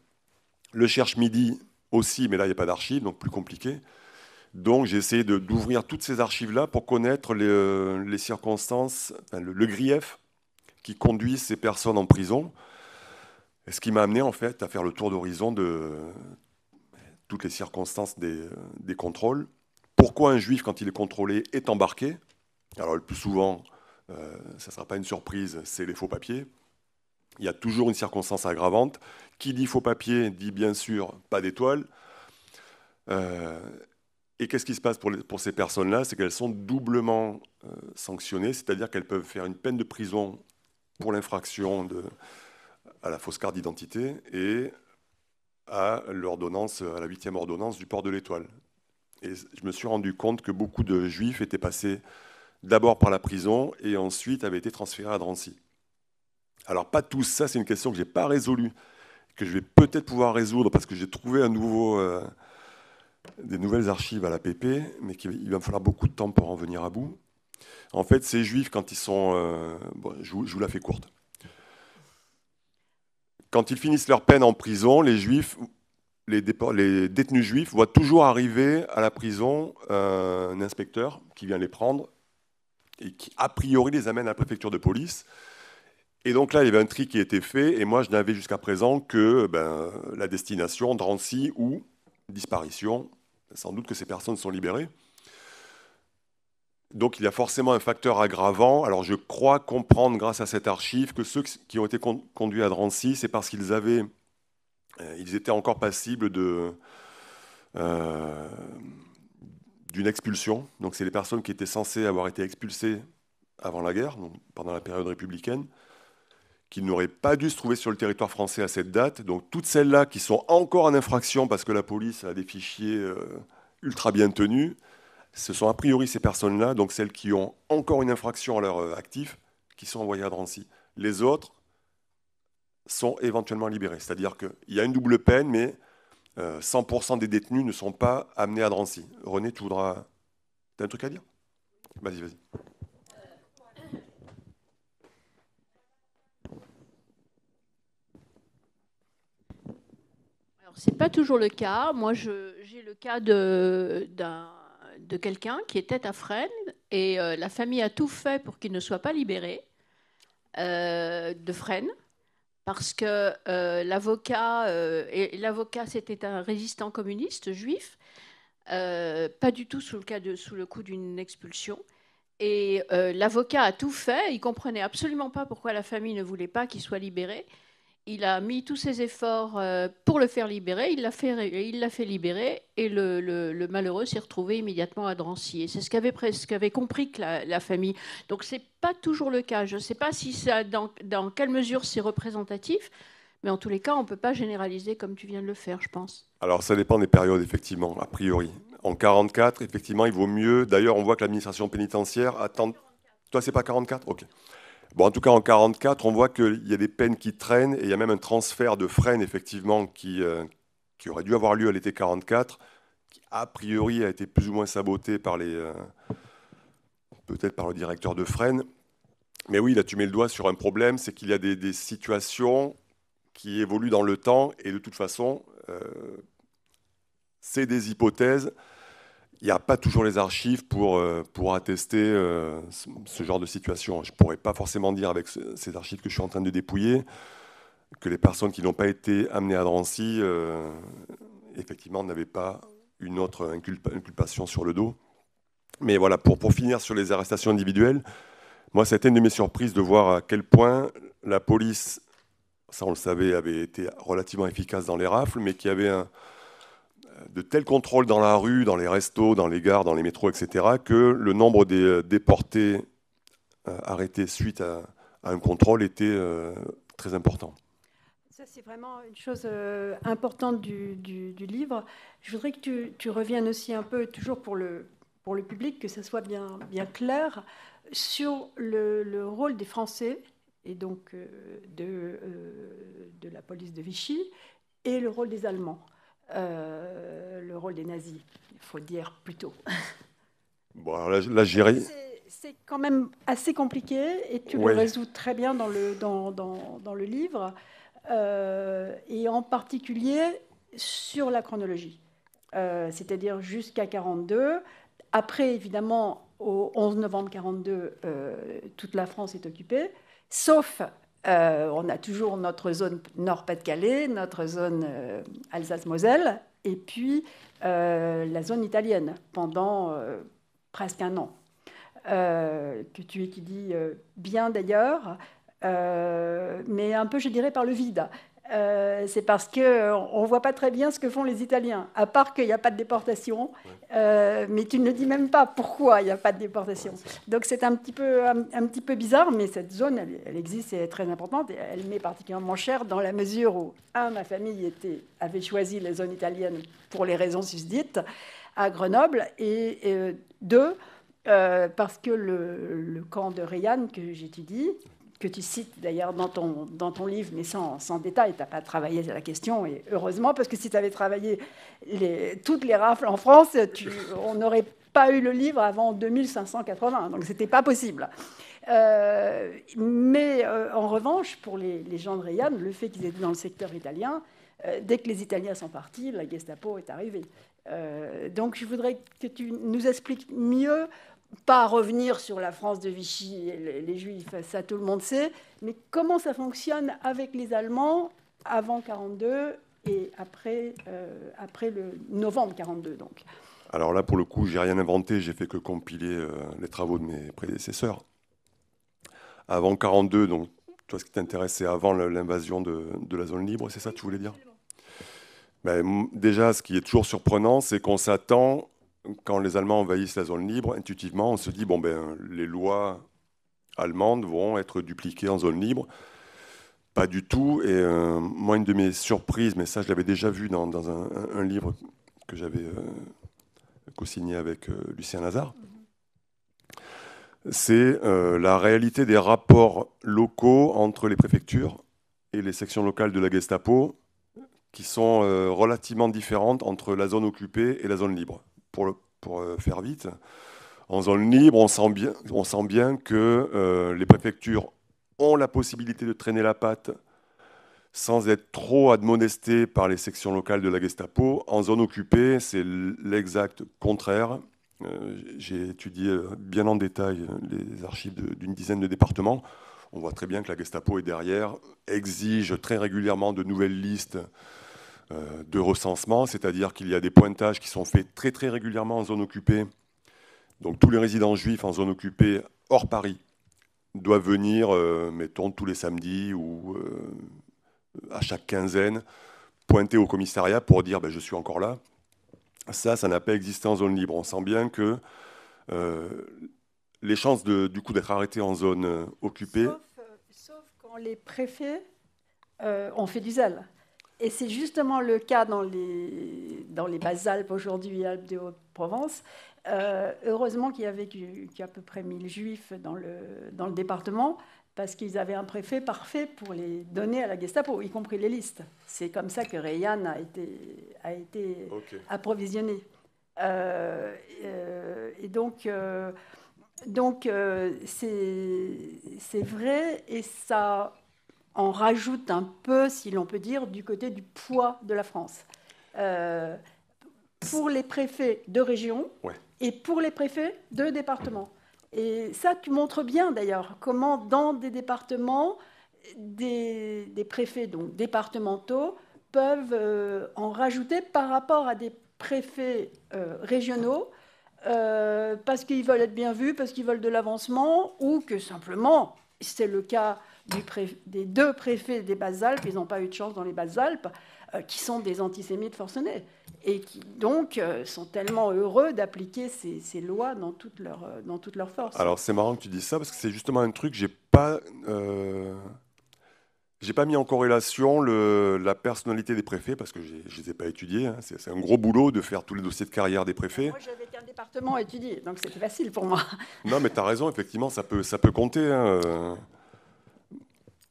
[SPEAKER 2] Le Cherche-Midi aussi, mais là, il n'y a pas d'archives, donc plus compliqué. Donc j'ai essayé d'ouvrir toutes ces archives-là pour connaître les circonstances, le grief qui conduit ces personnes en prison. Ce qui m'a amené en fait à faire le tour d'horizon de toutes les circonstances des contrôles. Pourquoi un Juif, quand il est contrôlé, est embarqué? Alors le plus souvent, ça ne sera pas une surprise, c'est les faux papiers. Il y a toujours une circonstance aggravante. Qui dit faux papier dit bien sûr pas d'étoile. Et qu'est-ce qui se passe pour ces personnes-là? C'est qu'elles sont doublement sanctionnées, c'est-à-dire qu'elles peuvent faire une peine de prison pour l'infraction à la fausse carte d'identité et à la 8e ordonnance du port de l'étoile. Et je me suis rendu compte que beaucoup de Juifs étaient passés d'abord par la prison et ensuite avaient été transférés à Drancy. Alors pas tous, ça c'est une question que je n'ai pas résolue, que je vais peut-être pouvoir résoudre parce que j'ai trouvé des nouvelles archives à l'APP, mais il va me falloir beaucoup de temps pour en venir à bout. En fait, ces Juifs, quand ils sont... je vous la fais courte. Quand ils finissent leur peine en prison, les détenus juifs voient toujours arriver à la prison un inspecteur qui vient les prendre et qui, a priori, les amène à la préfecture de police. Et donc là, il y avait un tri qui était fait, et moi, je n'avais jusqu'à présent que la destination, Drancy ou disparition. Sans doute que ces personnes sont libérées. Donc il y a forcément un facteur aggravant. Alors je crois comprendre grâce à cette archive que ceux qui ont été conduits à Drancy, c'est parce qu'ils étaient encore passibles d'une expulsion. Donc c'est les personnes qui étaient censées avoir été expulsées avant la guerre, donc pendant la période républicaine, qui n'auraient pas dû se trouver sur le territoire français à cette date. Donc toutes celles-là qui sont encore en infraction parce que la police a des fichiers ultra bien tenus, ce sont a priori ces personnes-là, donc celles qui ont encore une infraction à leur actif, qui sont envoyées à Drancy. Les autres sont éventuellement libérés. C'est-à-dire qu'il y a une double peine, mais 100% des détenus ne sont pas amenés à Drancy. René, tu voudras... T'as un truc à dire? Vas-y, vas-y.
[SPEAKER 4] Ce n'est pas toujours le cas. Moi, j'ai le cas de quelqu'un qui était à Fresnes et la famille a tout fait pour qu'il ne soit pas libéré de Fresnes parce que l'avocat, c'était un résistant communiste juif, pas du tout sous le coup d'une expulsion. Et l'avocat a tout fait. Il ne comprenait absolument pas pourquoi la famille ne voulait pas qu'il soit libéré. Il a mis tous ses efforts pour le faire libérer, il l'a fait libérer et le malheureux s'est retrouvé immédiatement à Drancy. Et c'est ce qu'avait compris que la famille. Donc ce n'est pas toujours le cas. Je ne sais pas si ça, dans quelle mesure c'est représentatif, mais en tous les cas, on ne peut pas généraliser comme tu viens de le faire, je pense.
[SPEAKER 2] Alors ça dépend des périodes, effectivement, a priori. En 1944, effectivement, il vaut mieux... D'ailleurs, on voit que l'administration pénitentiaire attend... Toi, c'est pas 1944 ? Ok. Bon, en tout cas, en 1944, on voit qu'il y a des peines qui traînent et il y a même un transfert de Fresnes, effectivement, qui aurait dû avoir lieu à l'été 1944, qui, a priori, a été plus ou moins saboté par peut-être par le directeur de Fresnes. Mais oui, là, tu mets le doigt sur un problème, c'est qu'il y a des situations qui évoluent dans le temps et de toute façon, c'est des hypothèses. Il n'y a pas toujours les archives pour attester ce genre de situation. Je ne pourrais pas forcément dire avec ces archives que je suis en train de dépouiller que les personnes qui n'ont pas été amenées à Drancy, effectivement, n'avaient pas une autre inculpation sur le dos. Mais voilà, pour finir sur les arrestations individuelles, moi, ça a été une de mes surprises de voir à quel point la police, ça on le savait, avait été relativement efficace dans les rafles, mais qu'il y avait de tels contrôles dans la rue, dans les restos, dans les gares, dans les métros, etc., que le nombre des déportés arrêtés suite à un contrôle était très important.
[SPEAKER 3] Ça, c'est vraiment une chose importante du livre. Je voudrais que tu reviennes aussi un peu, toujours pour le public, que ça soit bien clair, sur le rôle des Français, et donc de la police de Vichy, et le rôle des Allemands. Le rôle des nazis, il faut dire plutôt.
[SPEAKER 2] Bon, alors là j'irai.
[SPEAKER 3] C'est quand même assez compliqué et tu le résous très bien dans le livre, et en particulier sur la chronologie, c'est-à-dire jusqu'à 1942. Après, évidemment, au 11 novembre 1942, toute la France est occupée, sauf... on a toujours notre zone Nord-Pas-de-Calais, notre zone Alsace-Moselle, et puis la zone italienne pendant presque un an, que tu étudies bien d'ailleurs, mais un peu, je dirais, par le vide. C'est parce qu'on ne voit pas très bien ce que font les Italiens, à part qu'il n'y a pas de déportation, mais tu ne dis même pas pourquoi il n'y a pas de déportation. Donc c'est un petit peu bizarre, mais cette zone, elle existe et elle est très importante, et elle m'est particulièrement chère dans la mesure où, ma famille avait choisi la zone italienne pour les raisons susdites à Grenoble, et deux, parce que le camp de Reillanne que j'étudie, que tu cites d'ailleurs dans ton livre, mais sans détail, tu n'as pas travaillé la question, et heureusement, parce que si tu avais travaillé toutes les rafles en France, on n'aurait pas eu le livre avant 2580, donc ce n'était pas possible. Mais en revanche, pour les gens de Reillanne, le fait qu'ils étaient dans le secteur italien, dès que les Italiens sont partis, la Gestapo est arrivée. Donc je voudrais que tu nous expliques mieux, pas revenir sur la France de Vichy et les Juifs, ça tout le monde sait, mais comment ça fonctionne avec les Allemands avant 1942 et après le novembre 1942 donc.
[SPEAKER 2] Alors là, pour le coup, j'ai rien inventé, j'ai fait que compiler les travaux de mes prédécesseurs. Avant 1942, donc toi, ce qui t'intéresse, c'est avant l'invasion de la zone libre, c'est ça que tu voulais dire ? Ben, déjà, ce qui est toujours surprenant, c'est qu'on s'attend, quand les Allemands envahissent la zone libre, intuitivement, on se dit, les lois allemandes vont être dupliquées en zone libre. Pas du tout. Et moi, une de mes surprises, mais ça, je l'avais déjà vu dans un livre que j'avais co-signé avec Lucien Lazare, c'est la réalité des rapports locaux entre les préfectures et les sections locales de la Gestapo qui sont relativement différentes entre la zone occupée et la zone libre. Pour faire vite, en zone libre, on sent bien que les préfectures ont la possibilité de traîner la patte sans être trop admonestées par les sections locales de la Gestapo. En zone occupée, c'est l'exact contraire. J'ai étudié bien en détail les archives d'une dizaine de départements. On voit très bien que la Gestapo est derrière, exige très régulièrement de nouvelles listes de recensement, c'est-à-dire qu'il y a des pointages qui sont faits très très régulièrement en zone occupée. Donc tous les résidents juifs en zone occupée, hors Paris, doivent venir, mettons, tous les samedis ou à chaque quinzaine, pointer au commissariat pour dire je suis encore là. Ça n'a pas existé en zone libre. On sent bien que les chances du coup d'être arrêté en zone occupée...
[SPEAKER 3] Sauf quand les préfets ont fait du zèle. Et c'est justement le cas dans les Basses-Alpes aujourd'hui, Alpes de Haute-Provence. Heureusement qu'il y avait à peu près 1000 juifs dans le département, parce qu'ils avaient un préfet parfait pour les donner à la Gestapo, y compris les listes. C'est comme ça que Rayanne a été approvisionné. Et donc c'est vrai, et ça en rajoute un peu, si l'on peut dire, du côté du poids de la France. Pour les préfets de région et pour les préfets de département. Et ça, tu montres bien d'ailleurs comment dans des départements, des préfets donc départementaux peuvent en rajouter par rapport à des préfets régionaux parce qu'ils veulent être bien vus, parce qu'ils veulent de l'avancement, ou que simplement, c'est le cas des deux préfets des Basses-Alpes, ils n'ont pas eu de chance dans les Basses-Alpes, qui sont des antisémites forcenés, et qui donc sont tellement heureux d'appliquer ces lois dans toute leur force.
[SPEAKER 2] Alors c'est marrant que tu dises ça, parce que c'est justement un truc que j'ai pas mis en corrélation la personnalité des préfets, parce que je ne les ai pas étudiés. Hein. C'est un gros boulot de faire tous les dossiers de carrière des préfets.
[SPEAKER 3] Moi, j'avais qu'un département à étudier, donc c'était facile pour moi.
[SPEAKER 2] Non, mais tu as raison, effectivement, ça peut compter. Hein.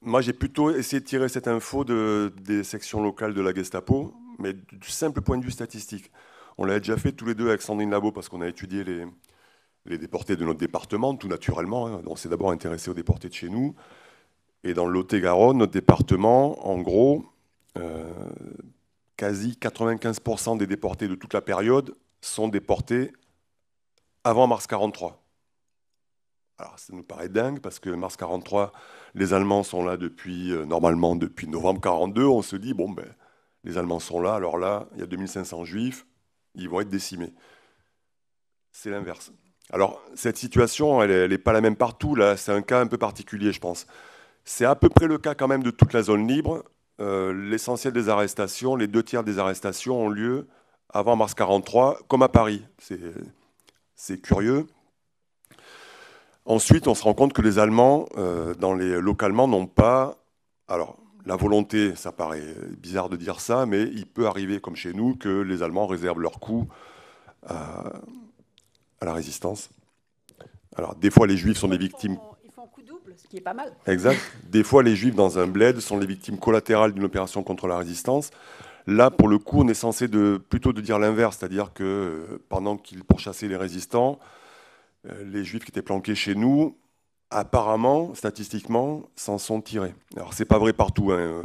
[SPEAKER 2] Moi, j'ai plutôt essayé de tirer cette info des sections locales de la Gestapo, mais du simple point de vue statistique. On l'a déjà fait tous les deux avec Sandrine Labo, parce qu'on a étudié les déportés de notre département, tout naturellement. Hein. On s'est d'abord intéressé aux déportés de chez nous. Et dans le Lot-et-Garonne, notre département, en gros, quasi 95% des déportés de toute la période sont déportés avant mars 43. Alors ça nous paraît dingue, parce que mars 43, les Allemands sont là normalement depuis novembre 42. On se dit, les Allemands sont là, alors là, il y a 2500 juifs, ils vont être décimés. C'est l'inverse. Alors, cette situation, elle n'est pas la même partout. Là, c'est un cas un peu particulier, je pense. C'est à peu près le cas quand même de toute la zone libre. L'essentiel des arrestations, les 2/3 des arrestations ont lieu avant mars 43, comme à Paris. C'est curieux. Ensuite, on se rend compte que les Allemands, localement, n'ont pas... Alors, la volonté, ça paraît bizarre de dire ça, mais il peut arriver, comme chez nous, que les Allemands réservent leur coup à la résistance. Alors, des fois, les Juifs sont des victimes...
[SPEAKER 3] Ils font coup double, ce qui est pas mal.
[SPEAKER 2] Exact. Des fois, les Juifs, dans un bled, sont les victimes collatérales d'une opération contre la résistance. Là, pour le coup, on est censé plutôt de dire l'inverse, c'est-à-dire que pendant qu'ils pourchassaient les résistants, les Juifs qui étaient planqués chez nous, apparemment, statistiquement, s'en sont tirés. Alors, c'est pas vrai partout. Hein.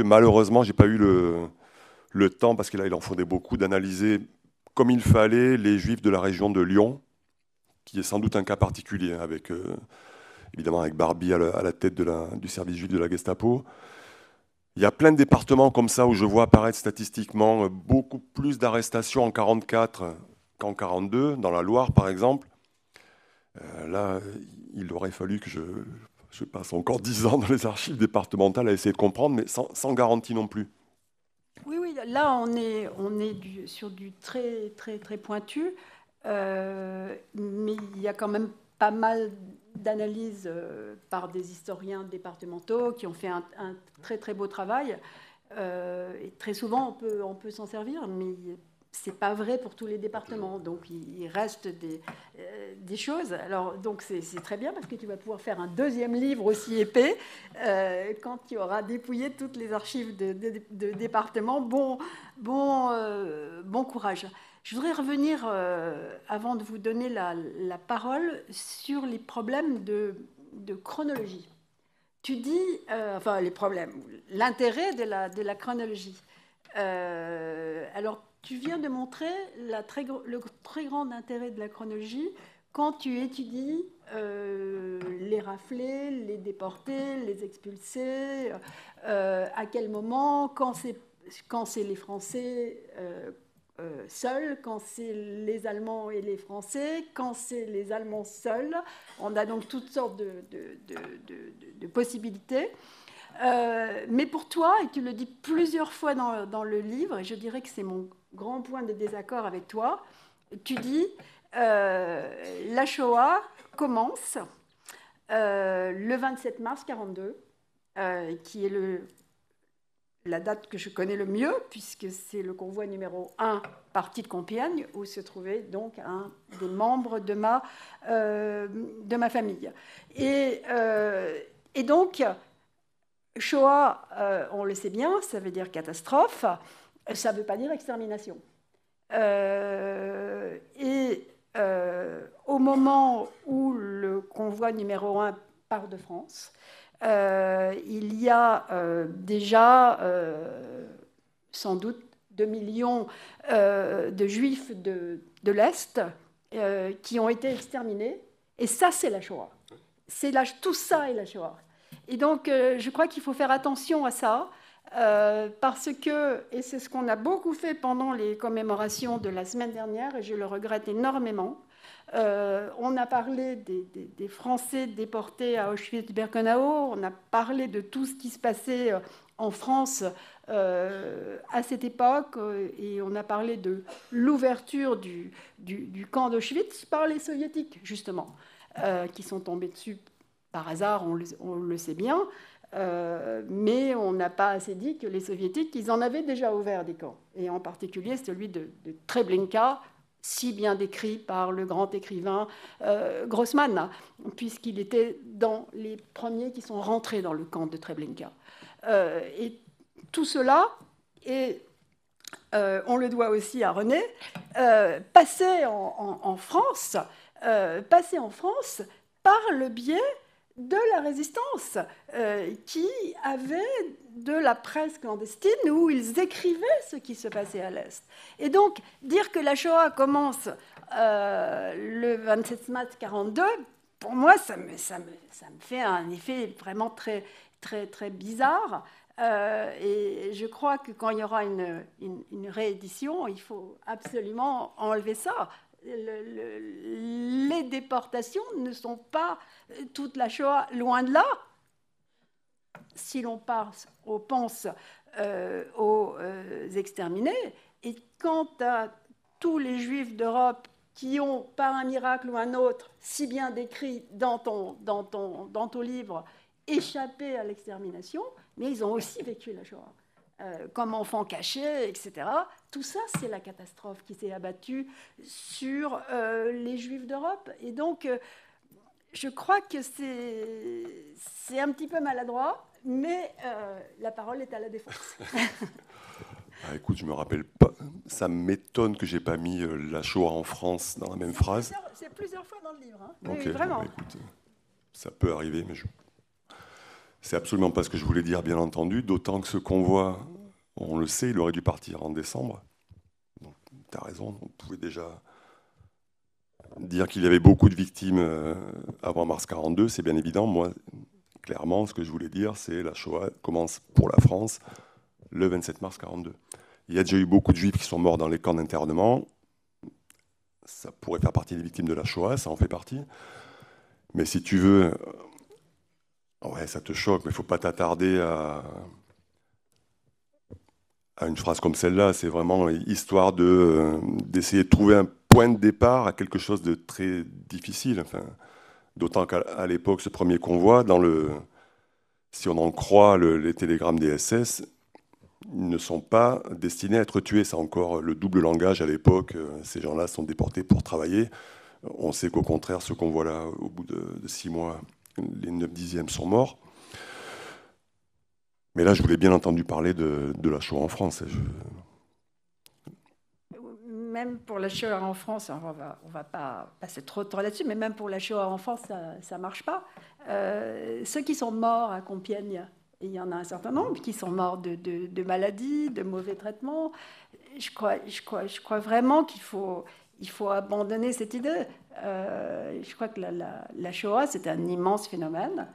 [SPEAKER 2] Malheureusement, j'ai pas eu le temps, parce que là, il en faudrait beaucoup, d'analyser comme il fallait les Juifs de la région de Lyon, qui est sans doute un cas particulier, évidemment avec Barbie à la tête du service juif de la Gestapo. Il y a plein de départements comme ça où je vois apparaître statistiquement beaucoup plus d'arrestations en 1944 qu'en 1942, dans la Loire par exemple. Là, il aurait fallu que je passe encore 10 ans dans les archives départementales à essayer de comprendre, mais sans garantie non plus.
[SPEAKER 3] Oui, là on est sur du très, très, très pointu, mais il y a quand même pas mal d'analyses par des historiens départementaux qui ont fait un très, très beau travail. Et très souvent, on peut s'en servir, mais c'est pas vrai pour tous les départements, donc il reste des choses. Alors, donc c'est très bien parce que tu vas pouvoir faire un deuxième livre aussi épais quand tu auras dépouillé toutes les archives de départements. Bon courage. Je voudrais revenir, avant de vous donner la parole, sur les problèmes de chronologie. Tu dis, enfin les problèmes, l'intérêt de la chronologie. Alors, tu viens de montrer le très grand intérêt de la chronologie quand tu étudies les raflés, les déportés, les expulsés, à quel moment, quand c'est les Français seuls, quand c'est les Allemands et les Français, quand c'est les Allemands seuls. On a donc toutes sortes de possibilités. Mais pour toi, et tu le dis plusieurs fois dans le livre, et je dirais que c'est mon grand point de désaccord avec toi, tu dis la Shoah commence le 27 mars 1942, qui est la date que je connais le mieux, puisque c'est le convoi numéro 1 parti de Compiègne, où se trouvait donc un des membres de ma famille. Et donc, Shoah, on le sait bien, ça veut dire catastrophe, ça ne veut pas dire extermination. Au moment où le convoi numéro 1 part de France, il y a déjà sans doute 2 millions de Juifs de l'Est qui ont été exterminés. Et ça, c'est la Shoah. Tout ça est la Shoah. Et donc, je crois qu'il faut faire attention à ça, parce que, et c'est ce qu'on a beaucoup fait pendant les commémorations de la semaine dernière, et je le regrette énormément, on a parlé des Français déportés à Auschwitz-Birkenau, on a parlé de tout ce qui se passait en France à cette époque, et on a parlé de l'ouverture du camp d'Auschwitz par les Soviétiques, justement, qui sont tombés dessus par hasard, on le sait bien, mais on n'a pas assez dit que les Soviétiques, ils en avaient déjà ouvert des camps, et en particulier celui de Treblinka, si bien décrit par le grand écrivain Grossman, puisqu'il était dans les premiers qui sont rentrés dans le camp de Treblinka. Et tout cela, et on le doit aussi à René, passé en France par le biais de la résistance, qui avait de la presse clandestine où ils écrivaient ce qui se passait à l'Est. Et donc, dire que la Shoah commence le 27 mars 1942, pour moi, ça me fait un effet vraiment très, très, très bizarre. Et je crois que quand il y aura une réédition, il faut absolument enlever ça. Les déportations ne sont pas toute la Shoah, loin de là. Si l'on pense aux exterminés, et quant à tous les Juifs d'Europe qui ont, par un miracle ou un autre, si bien décrit dans ton livre, échappé à l'extermination, mais ils ont aussi vécu la Shoah. Comme enfants cachés, etc. Tout ça, c'est la catastrophe qui s'est abattue sur les Juifs d'Europe. Et donc, je crois que c'est un petit peu maladroit, mais la parole est à la défense.
[SPEAKER 2] Écoute, je me rappelle pas. Ça m'étonne que j'ai pas mis la Shoah en France dans la même phrase.
[SPEAKER 3] C'est plusieurs fois dans le livre. Hein.
[SPEAKER 2] Okay,
[SPEAKER 3] oui, vraiment.
[SPEAKER 2] Bon, écoute, ça peut arriver, mais c'est absolument pas ce que je voulais dire, bien entendu, d'autant que ce convoi, on le sait, il aurait dû partir en décembre. Donc, tu as raison, on pouvait déjà dire qu'il y avait beaucoup de victimes avant mars 1942, c'est bien évident. Moi, clairement, ce que je voulais dire, c'est la Shoah commence pour la France le 27 mars 1942. Il y a déjà eu beaucoup de Juifs qui sont morts dans les camps d'internement. Ça pourrait faire partie des victimes de la Shoah, ça en fait partie. Mais si tu veux... Ouais, ça te choque, mais il ne faut pas t'attarder à une phrase comme celle-là. C'est vraiment histoire d'essayer de trouver un point de départ à quelque chose de très difficile. Enfin, d'autant qu'à l'époque, ce premier convoi, si on en croit les télégrammes des SS, Ils ne sont pas destinés à être tués. C'est encore le double langage à l'époque. Ces gens-là sont déportés pour travailler. On sait qu'au contraire, ce qu'on voit là, au bout de 6 mois, les 9/10 sont morts. Mais là, je voulais bien entendu parler de la Shoah en France.
[SPEAKER 3] Même pour la Shoah en France, on va pas passer trop de temps là-dessus, mais même pour la Shoah en France, ça marche pas. Ceux qui sont morts à Compiègne, il y en a un certain nombre qui sont morts de maladies, de mauvais traitements. Je crois vraiment qu'il faut abandonner cette idée. Je crois que la Shoah, c'est un immense phénomène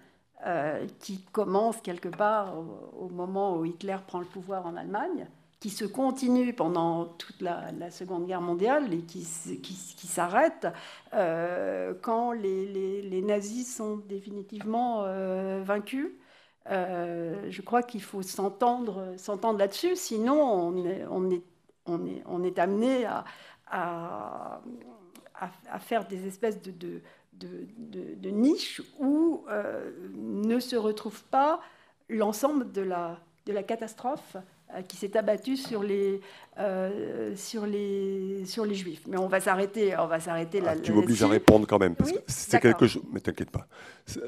[SPEAKER 3] qui commence quelque part au moment où Hitler prend le pouvoir en Allemagne, qui se continue pendant toute la Seconde Guerre mondiale et qui s'arrête quand les nazis sont définitivement vaincus. Je crois qu'il faut s'entendre là-dessus, sinon on est amené à faire des espèces de niches où ne se retrouve pas l'ensemble de la catastrophe qui s'est abattue sur les Juifs. Mais on va s'arrêter là.
[SPEAKER 2] Tu m'obliges à répondre quand même, parce
[SPEAKER 3] oui,
[SPEAKER 2] que c'est quelque chose. Mais t'inquiète pas.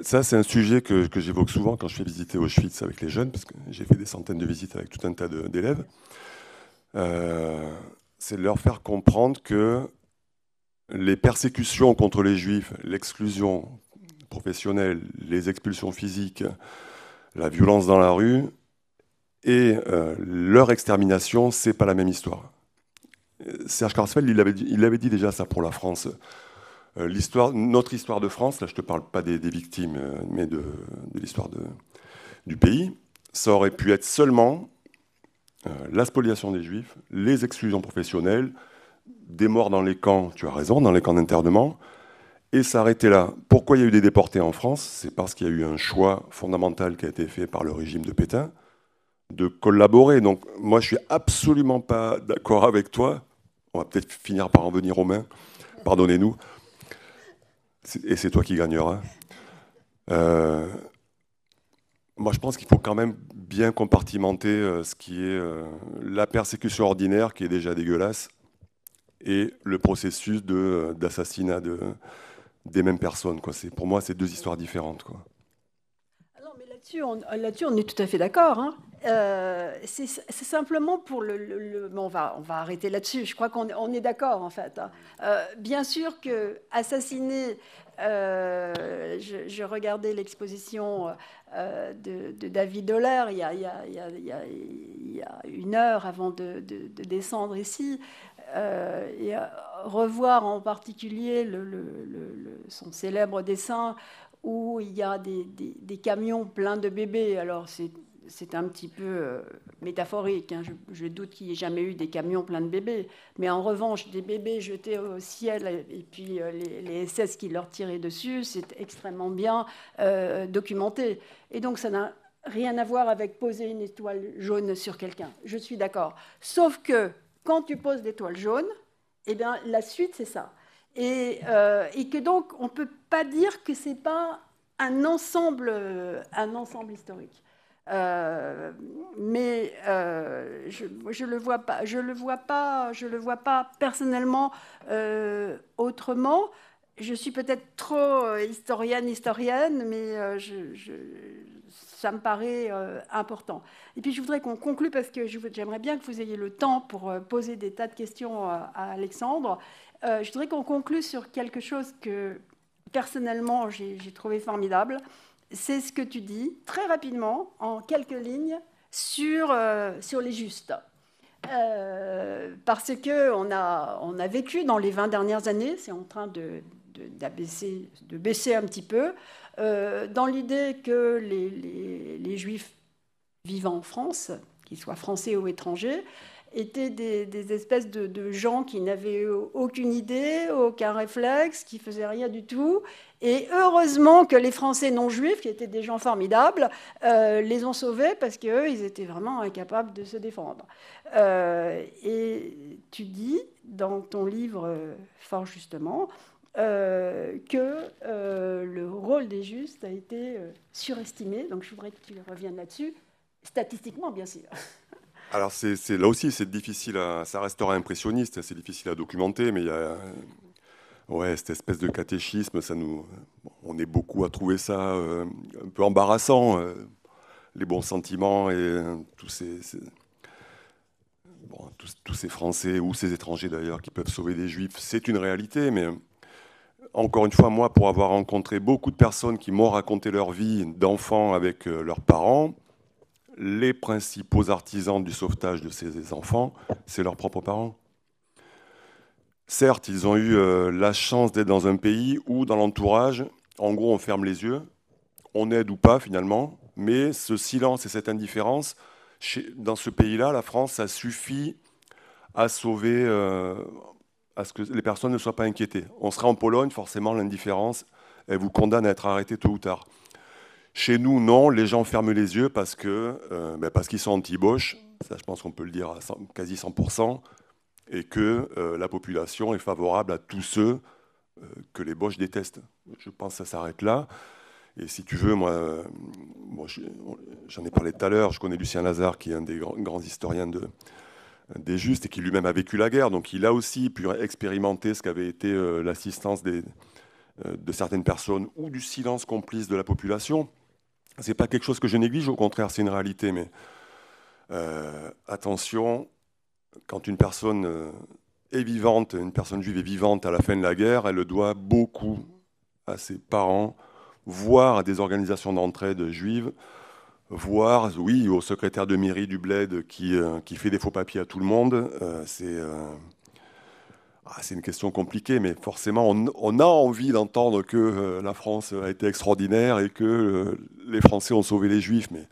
[SPEAKER 2] Ça, c'est un sujet que j'évoque souvent quand je fais visiter Auschwitz avec les jeunes, parce que j'ai fait des centaines de visites avec tout un tas d'élèves. C'est de leur faire comprendre que les persécutions contre les Juifs, l'exclusion professionnelle, les expulsions physiques, la violence dans la rue et leur extermination, c'est pas la même histoire. Serge Klarsfeld, il avait dit déjà ça pour la France. Notre histoire de France, là je te parle pas des victimes, mais de l'histoire du pays, ça aurait pu être seulement la spoliation des Juifs, les exclusions professionnelles, des morts dans les camps, tu as raison, dans les camps d'internement, et s'arrêter là. Pourquoi il y a eu des déportés en France? C'est parce qu'il y a eu un choix fondamental qui a été fait par le régime de Pétain de collaborer. Donc moi, je suis absolument pas d'accord avec toi. On va peut-être finir par en venir aux mains. Pardonnez-nous. Et c'est toi qui gagneras. Moi, je pense qu'il faut quand même bien compartimenter ce qui est la persécution ordinaire, qui est déjà dégueulasse, et le processus d'assassinat des mêmes personnes. Pour moi, c'est deux histoires différentes.
[SPEAKER 3] Non, mais là-dessus, on est tout à fait d'accord. Hein. C'est simplement pour on va arrêter là-dessus. Je crois qu'on est d'accord, en fait. Hein. Bien sûr que assassiner... je regardais l'exposition de David Doller il y a 1 heure avant de descendre ici. Et revoir en particulier son célèbre dessin où il y a des camions pleins de bébés. Alors c'est un petit peu métaphorique, hein. Je doute qu'il n'y ait jamais eu des camions pleins de bébés, mais en revanche des bébés jetés au ciel et puis les SS qui leur tiraient dessus, c'est extrêmement bien documenté. Et donc ça n'a rien à voir avec poser une étoile jaune sur quelqu'un, je suis d'accord. Sauf que quand tu poses l'étoile jaune, eh bien, la suite, c'est ça. Et que donc, on ne peut pas dire que ce n'est pas un ensemble historique. Mais je le vois pas personnellement autrement. Je suis peut-être trop historienne, mais ça me paraît important. Et puis je voudrais qu'on conclue, parce que j'aimerais bien que vous ayez le temps pour poser des tas de questions à Alexandre. Je voudrais qu'on conclue sur quelque chose que personnellement j'ai trouvé formidable. C'est ce que tu dis très rapidement, en quelques lignes, sur les justes. Parce qu'on a vécu dans les 20 dernières années, c'est en train de baisser un petit peu, dans l'idée que les Juifs vivant en France, qu'ils soient français ou étrangers, étaient des espèces de gens qui n'avaient aucune idée, aucun réflexe, qui faisaient rien du tout. Et heureusement que les Français non-juifs, qui étaient des gens formidables, les ont sauvés parce qu'eux, ils étaient vraiment incapables de se défendre. Et tu dis dans ton livre, fort justement, que le rôle des justes a été surestimé. Donc je voudrais que tu reviennes là-dessus, statistiquement bien sûr.
[SPEAKER 2] Alors là aussi, c'est difficile, ça restera impressionniste, c'est difficile à documenter, mais il y a ouais, cette espèce de catéchisme, on est beaucoup à trouver ça un peu embarrassant, les bons sentiments et tous ces Français ou ces étrangers d'ailleurs qui peuvent sauver des Juifs, c'est une réalité, mais encore une fois, moi, pour avoir rencontré beaucoup de personnes qui m'ont raconté leur vie d'enfants avec leurs parents, les principaux artisans du sauvetage de ces enfants, c'est leurs propres parents. Certes, ils ont eu la chance d'être dans un pays où, dans l'entourage, en gros, on ferme les yeux, on aide ou pas finalement, mais ce silence et cette indifférence, dans ce pays-là, la France, ça suffit à sauver, à ce que les personnes ne soient pas inquiétées. On serait en Pologne, forcément, l'indifférence, elle vous condamne à être arrêté tôt ou tard. Chez nous, non, les gens ferment les yeux parce qu'ils sont anti-Bosch, ça je pense qu'on peut le dire à quasi 100%, et que la population est favorable à tous ceux que les Bosch détestent. Je pense que ça s'arrête là. Et si tu veux, moi j'en ai parlé tout à l'heure, je connais Lucien Lazare, qui est un des grands historiens des Justes, et qui lui-même a vécu la guerre, donc il a aussi pu expérimenter ce qu'avait été l'assistance de certaines personnes ou du silence complice de la population. C'est pas quelque chose que je néglige, au contraire, c'est une réalité. Mais attention, quand une personne est vivante, une personne juive est vivante à la fin de la guerre, elle le doit beaucoup à ses parents, voire à des organisations d'entraide juives, voire, oui, au secrétaire de mairie du bled qui fait des faux papiers à tout le monde. C'est une question compliquée, mais forcément, on a envie d'entendre que la France a été extraordinaire et que les Français ont sauvé les Juifs, mais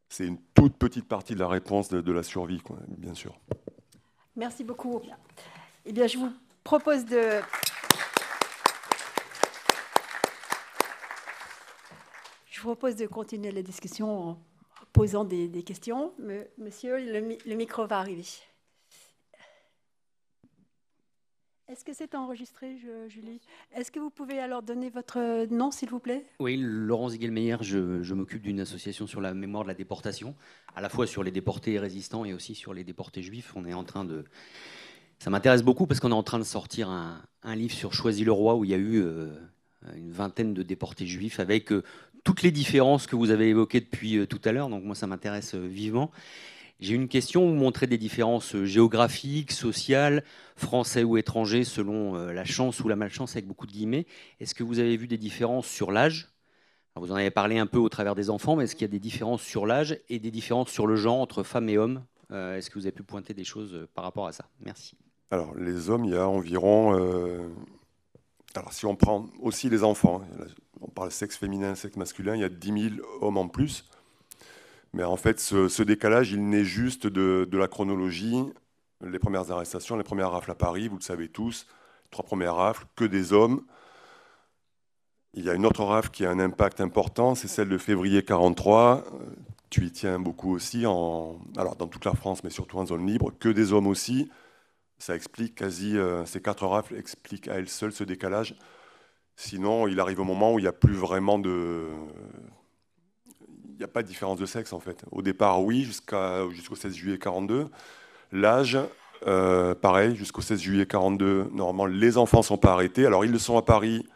[SPEAKER 2] c'est une toute petite partie de la réponse de la survie, quoi, bien sûr.
[SPEAKER 3] Merci beaucoup. Eh bien, je vous propose de... continuer la discussion en posant des questions. Monsieur, le micro va arriver. Est-ce que c'est enregistré, Julie? Est-ce que vous pouvez alors donner votre nom, s'il vous plaît?
[SPEAKER 5] Oui, Laurent Ziegelmeyer, je m'occupe d'une association sur la mémoire de la déportation, à la fois sur les déportés et résistants et aussi sur les déportés juifs. On est en train de... Ça m'intéresse beaucoup parce qu'on est en train de sortir un livre sur Choisy-le-Roi où il y a eu une vingtaine de déportés juifs avec toutes les différences que vous avez évoquées depuis tout à l'heure. Donc moi, ça m'intéresse vivement. J'ai une question, vous montrez des différences géographiques, sociales, français ou étrangers, selon la chance ou la malchance, avec beaucoup de guillemets. Est-ce que vous avez vu des différences sur l'âge? Vous en avez parlé un peu au travers des enfants, mais est-ce qu'il y a des différences sur l'âge et des différences sur le genre entre femmes et hommes? Est-ce que vous avez pu pointer des choses par rapport à ça? Merci.
[SPEAKER 2] Alors, les hommes, il y a environ... Alors, si on prend aussi les enfants, on parle sexe féminin, sexe masculin, il y a 10 000 hommes en plus. Mais en fait, ce décalage, il naît juste de la chronologie. Les premières arrestations, les premières rafles à Paris, vous le savez tous, 3 premières rafles, que des hommes. Il y a une autre rafle qui a un impact important, c'est celle de février 1943. Tu y tiens beaucoup aussi, alors dans toute la France, mais surtout en zone libre, que des hommes aussi. Ça explique ces 4 rafles expliquent à elles seules ce décalage. Sinon, il arrive au moment où il n'y a plus vraiment de... Il n'y a pas de différence de sexe, en fait. Au départ, oui, jusqu'au 16 juillet 1942. L'âge, pareil, jusqu'au 16 juillet 1942, normalement, les enfants ne sont pas arrêtés. Alors, ils le sont à Paris,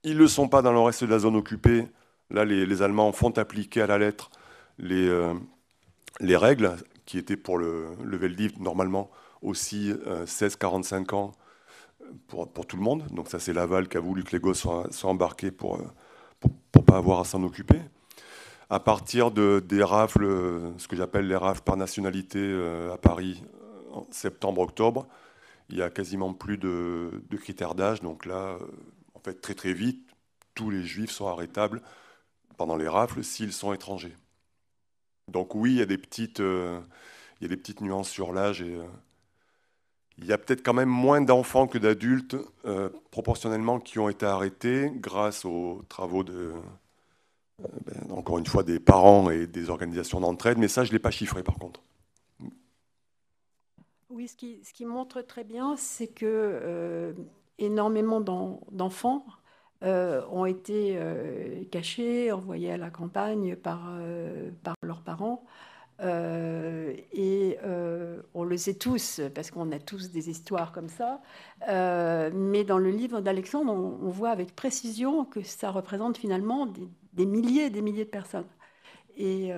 [SPEAKER 2] ils ne le sont pas dans le reste de la zone occupée. Là, les Allemands font appliquer à la lettre les règles qui étaient pour le Veldiv, normalement, aussi 16-45 ans pour tout le monde. Donc ça, c'est Laval qui a voulu que les gosses soient embarqués pour pas avoir à s'en occuper. À partir des rafles, ce que j'appelle les rafles par nationalité à Paris, en septembre-octobre, il y a quasiment plus de critères d'âge. Donc là, en fait, très très vite, tous les juifs sont arrêtables pendant les rafles s'ils sont étrangers. Donc oui, il y a des petites nuances sur l'âge et il y a peut-être quand même moins d'enfants que d'adultes proportionnellement qui ont été arrêtés grâce aux travaux encore une fois des parents et des organisations d'entraide, mais ça je ne l'ai pas chiffré par contre.
[SPEAKER 3] Oui, ce qui montre très bien, c'est que énormément d'enfants ont été cachés, envoyés à la campagne par leurs parents. On le sait tous, parce qu'on a tous des histoires comme ça. Mais dans le livre d'Alexandre, on voit avec précision que ça représente finalement des milliers et des milliers de personnes. Et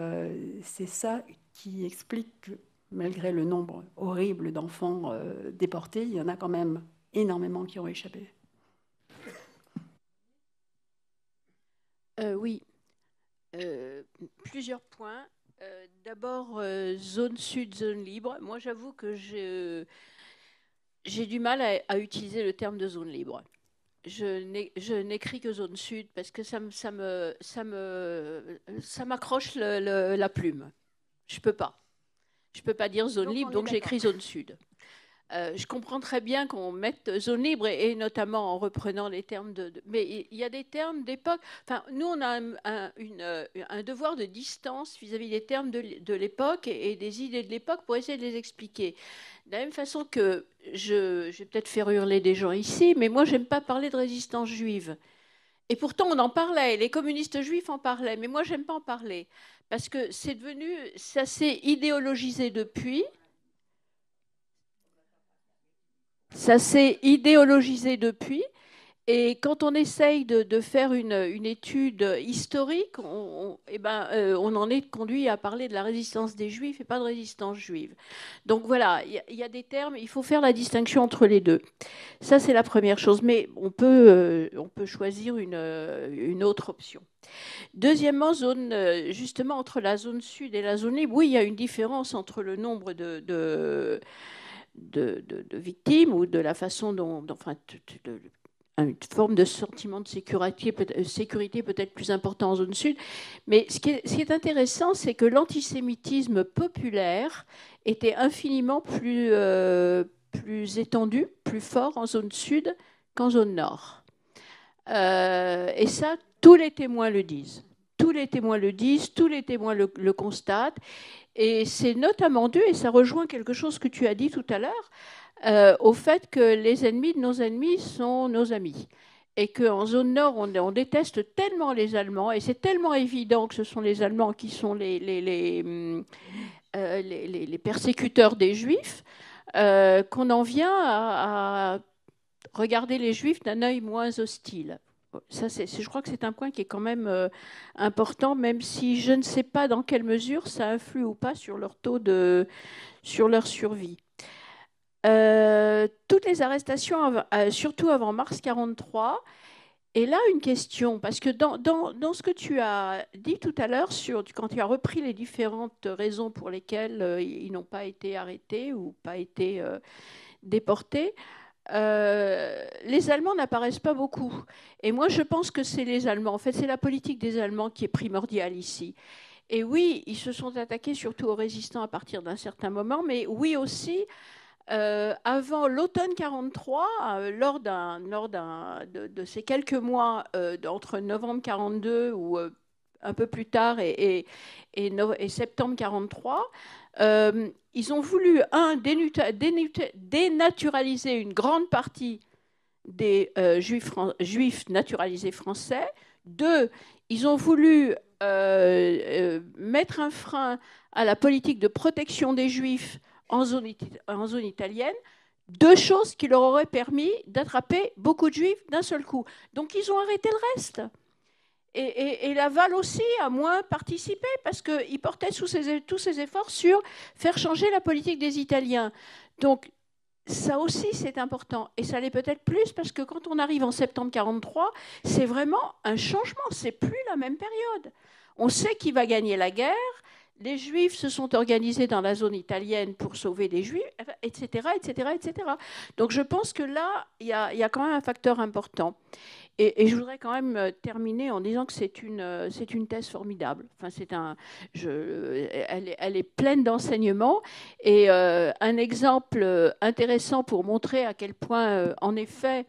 [SPEAKER 3] c'est ça qui explique que, malgré le nombre horrible d'enfants déportés, il y en a quand même énormément qui ont échappé.
[SPEAKER 4] Oui, plusieurs points. D'abord, zone sud, zone libre. Moi, j'avoue que j'ai du mal à utiliser le terme de zone libre. Je n'écris que zone sud parce que ça m'accroche la plume. Je peux pas dire zone libre, donc j'écris zone sud. Je comprends très bien qu'on mette zone libre et notamment en reprenant les termes mais il y a des termes d'époque. Enfin, nous, on a un devoir de distance vis-à-vis des termes de l'époque et des idées de l'époque pour essayer de les expliquer. De la même façon que je vais peut-être faire hurler des gens ici, mais moi, j'aime pas parler de résistance juive. Et pourtant, on en parlait, les communistes juifs en parlaient, mais moi, j'aime pas en parler parce que ça s'est idéologisé depuis. Ça s'est idéologisé depuis. Et quand on essaye de faire une étude historique, on en est conduit à parler de la résistance des Juifs et pas de résistance juive. Donc voilà, il y a des termes, il faut faire la distinction entre les deux. Ça, c'est la première chose. Mais on peut choisir une autre option. Deuxièmement, justement, entre la zone sud et la zone libre, oui, il y a une différence entre le nombre de victimes ou de la façon dont une forme de sentiment de sécurité peut-être plus important en zone sud. Mais ce qui est intéressant, c'est que l'antisémitisme populaire était infiniment plus étendu, plus fort en zone sud qu'en zone nord. Et ça, tous les témoins le disent. Tous les témoins le constatent. Et c'est notamment dû, et ça rejoint quelque chose que tu as dit tout à l'heure, au fait que les ennemis de nos ennemis sont nos amis. Et qu'en zone nord, on déteste tellement les Allemands, et c'est tellement évident que ce sont les Allemands qui sont les persécuteurs des Juifs, qu'on en vient à regarder les Juifs d'un œil moins hostile. Ça, je crois que c'est un point qui est quand même important, même si je ne sais pas dans quelle mesure ça influe ou pas sur leur sur leur survie. Toutes les arrestations, surtout avant mars 1943, et là une question, parce que dans ce que tu as dit tout à l'heure, quand tu as repris les différentes raisons pour lesquelles ils n'ont pas été arrêtés ou pas été déportés, les Allemands n'apparaissent pas beaucoup. Et moi, je pense que c'est les Allemands. En fait, c'est la politique des Allemands qui est primordiale ici. Et oui, ils se sont attaqués surtout aux résistants à partir d'un certain moment, mais oui aussi, avant l'automne 1943, lors de ces quelques mois entre novembre 1942 ou un peu plus tard et septembre 1943, ils ont voulu, dénaturaliser une grande partie des juifs naturalisés français. 2, ils ont voulu mettre un frein à la politique de protection des juifs en zone italienne. 2 choses qui leur auraient permis d'attraper beaucoup de juifs d'un seul coup. Donc ils ont arrêté le reste. Et Laval aussi a moins participé parce qu'il portait tous ses efforts sur faire changer la politique des Italiens. Donc ça aussi c'est important. Et ça l'est peut-être plus parce que quand on arrive en septembre 1943, c'est vraiment un changement. C'est plus la même période. On sait qui va gagner la guerre. Les Juifs se sont organisés dans la zone italienne pour sauver les Juifs, etc., etc., etc. Donc je pense que là, il y a quand même un facteur important. Et je voudrais quand même terminer en disant que c'est une thèse formidable. Enfin, elle est pleine d'enseignements. Et un exemple intéressant pour montrer à quel point, en effet,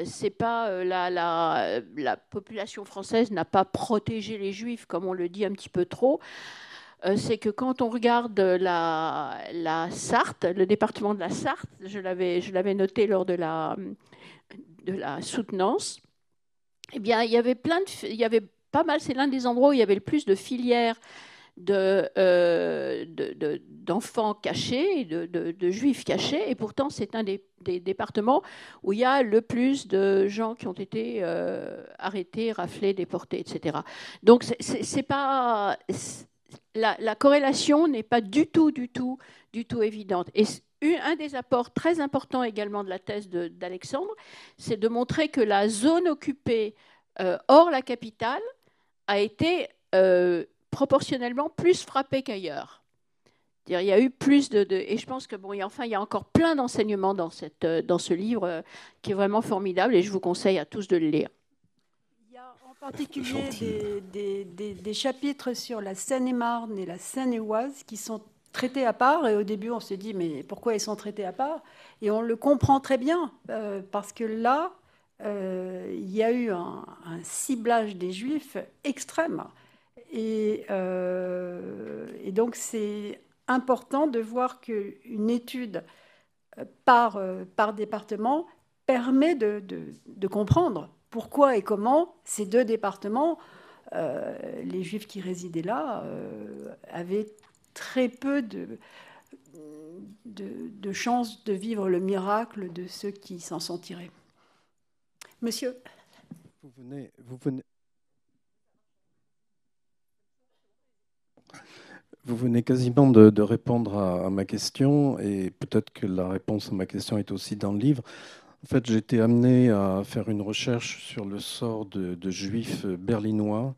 [SPEAKER 4] c'est pas la population française n'a pas protégé les Juifs, comme on le dit un petit peu trop. C'est que quand on regarde la Sarthe, le département de la Sarthe, je l'avais noté lors de la soutenance, eh bien, il y avait pas mal, c'est l'un des endroits où il y avait le plus de filières d'enfants cachés, de juifs cachés, et pourtant c'est un des départements où il y a le plus de gens qui ont été arrêtés, raflés, déportés, etc. Donc c'est pas, la corrélation n'est pas du tout évidente. Et un des apports très importants également de la thèse d'Alexandre, c'est de montrer que la zone occupée hors la capitale a été proportionnellement plus frappée qu'ailleurs. Il y a eu plus et je pense que il y a encore plein d'enseignements dans ce livre qui est vraiment formidable, et je vous conseille à tous de le lire.
[SPEAKER 3] Il y a en particulier des chapitres sur la Seine-et-Marne et la Seine-et-Oise qui sont traités à part, et au début on se dit mais pourquoi ils sont traités à part, et on le comprend très bien parce que là il y a eu un ciblage des Juifs extrême, et donc c'est important de voir qu'une étude par département permet de comprendre pourquoi et comment ces deux départements, les Juifs qui résidaient là, avaient très peu de chances de vivre le miracle de ceux qui s'en sont tirés. Monsieur.
[SPEAKER 6] Vous venez quasiment de répondre à ma question, et peut-être que la réponse à ma question est aussi dans le livre. En fait, j'ai été amené à faire une recherche sur le sort de juifs berlinois,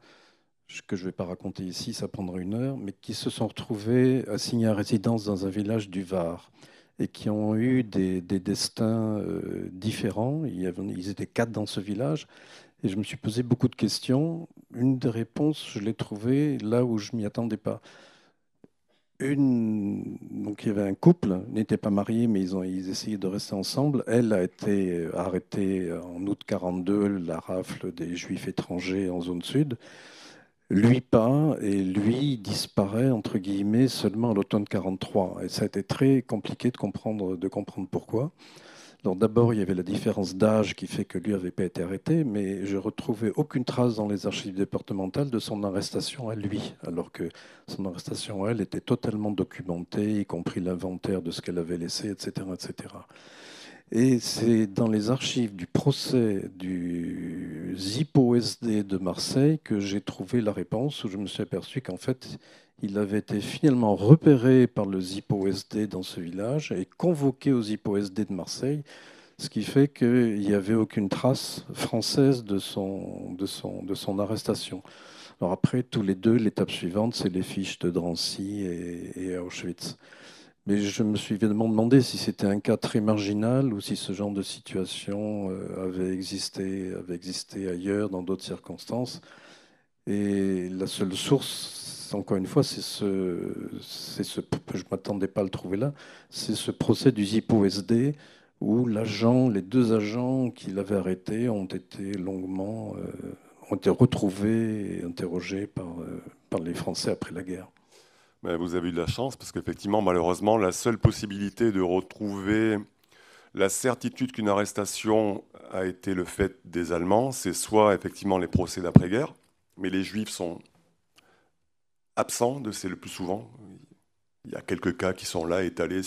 [SPEAKER 6] que je ne vais pas raconter ici, ça prendra 1 heure, mais qui se sont retrouvés assignés à résidence dans un village du Var et qui ont eu des destins différents. Ils étaient 4 dans ce village, et je me suis posé beaucoup de questions. Une des réponses, je l'ai trouvée là où je ne m'y attendais pas. Donc il y avait un couple, n'était pas marié, mais ils essayaient de rester ensemble. Elle a été arrêtée en août 1942, la rafle des Juifs étrangers en zone sud. Lui pas, et lui disparaît entre guillemets seulement à l'automne 1943. Et ça a été très compliqué de comprendre pourquoi. Alors d'abord, il y avait la différence d'âge qui fait que lui n'avait pas été arrêté, mais je ne retrouvais aucune trace dans les archives départementales de son arrestation à lui, alors que son arrestation à elle était totalement documentée, y compris l'inventaire de ce qu'elle avait laissé, etc., etc. Et c'est dans les archives du procès du ZIPO-SD de Marseille que j'ai trouvé la réponse, où je me suis aperçu qu'en fait, il avait été finalement repéré par le ZIPO-SD dans ce village et convoqué au ZIPO-SD de Marseille, ce qui fait qu'il n'y avait aucune trace française de son arrestation. Alors après, tous les deux, l'étape suivante, c'est les fiches de Drancy et Auschwitz. Mais je me suis évidemment demandé si c'était un cas très marginal ou si ce genre de situation avait existé ailleurs, dans d'autres circonstances. Et la seule source, encore une fois, je ne m'attendais pas à le trouver là, c'est ce procès du ZIPO-SD où les 2 agents qui l'avaient arrêté ont été retrouvés et interrogés par les Français après la guerre.
[SPEAKER 2] Vous avez eu de la chance, parce qu'effectivement, malheureusement, la seule possibilité de retrouver la certitude qu'une arrestation a été le fait des Allemands, c'est soit effectivement les procès d'après-guerre, mais les Juifs sont absents de ces le plus souvent. Il y a quelques cas qui sont là, étalés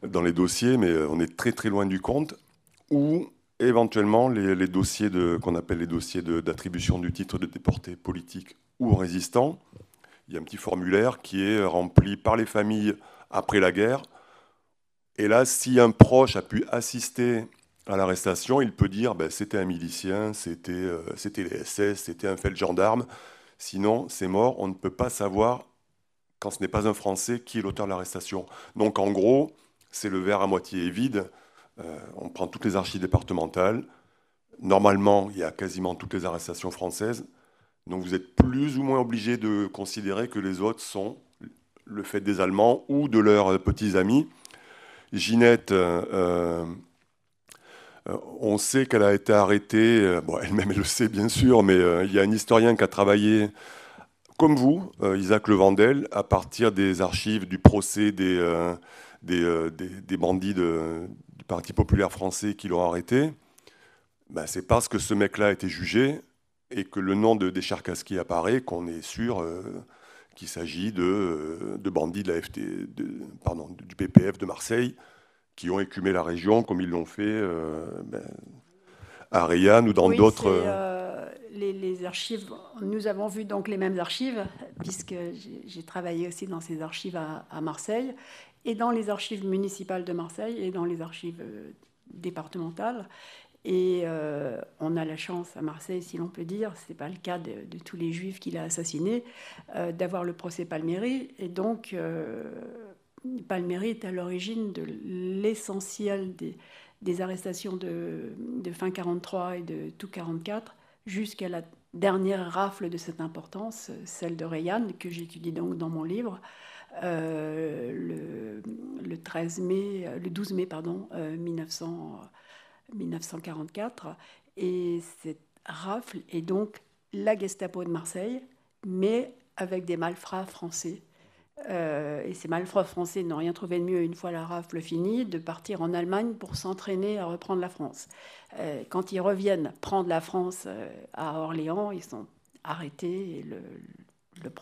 [SPEAKER 2] dans les dossiers, mais on est très très loin du compte. Ou éventuellement les dossiers qu'on appelle les dossiers d'attribution du titre de déporté politique ou résistant. Il y a un petit formulaire qui est rempli par les familles après la guerre. Et là, si un proche a pu assister à l'arrestation, il peut dire c'était un milicien, c'était les SS, c'était un feldgendarme. Sinon, c'est mort. On ne peut pas savoir, quand ce n'est pas un Français, qui est l'auteur de l'arrestation. Donc en gros, c'est le verre à moitié vide. On prend toutes les archives départementales. Normalement, il y a quasiment toutes les arrestations françaises. Donc vous êtes plus ou moins obligé de considérer que les autres sont le fait des Allemands ou de leurs petits amis. Ginette, on sait qu'elle a été arrêtée, elle-même elle le sait bien sûr, mais il y a un historien qui a travaillé comme vous, Isaac Levandel, à partir des archives du procès des bandits du Parti populaire français qui l'ont arrêté. C'est parce que ce mec-là a été jugé et que le nom de Cherkassky apparaît qu'on est sûr qu'il s'agit de bandits de la du PPF de Marseille qui ont écumé la région comme ils l'ont fait à Rayanne ou dans d'autres...
[SPEAKER 3] Les archives, nous avons vu donc les mêmes archives, puisque j'ai travaillé aussi dans ces archives à Marseille, et dans les archives municipales de Marseille, et dans les archives départementales. Et on a la chance à Marseille, si l'on peut dire, ce n'est pas le cas de tous les juifs qu'il a assassinés, d'avoir le procès Palmieri. Et donc, Palmieri est à l'origine de l'essentiel des arrestations de fin 43 et de tout 44, jusqu'à la dernière rafle de cette importance, celle de Rayanne, que j'étudie donc dans mon livre, le 12 mai 1944. Et cette rafle est donc la Gestapo de Marseille, mais avec des malfrats français. Et ces malfrats français n'ont rien trouvé de mieux, une fois la rafle finie, de partir en Allemagne pour s'entraîner à reprendre la France. Quand ils reviennent prendre la France à Orléans, ils sont arrêtés. Et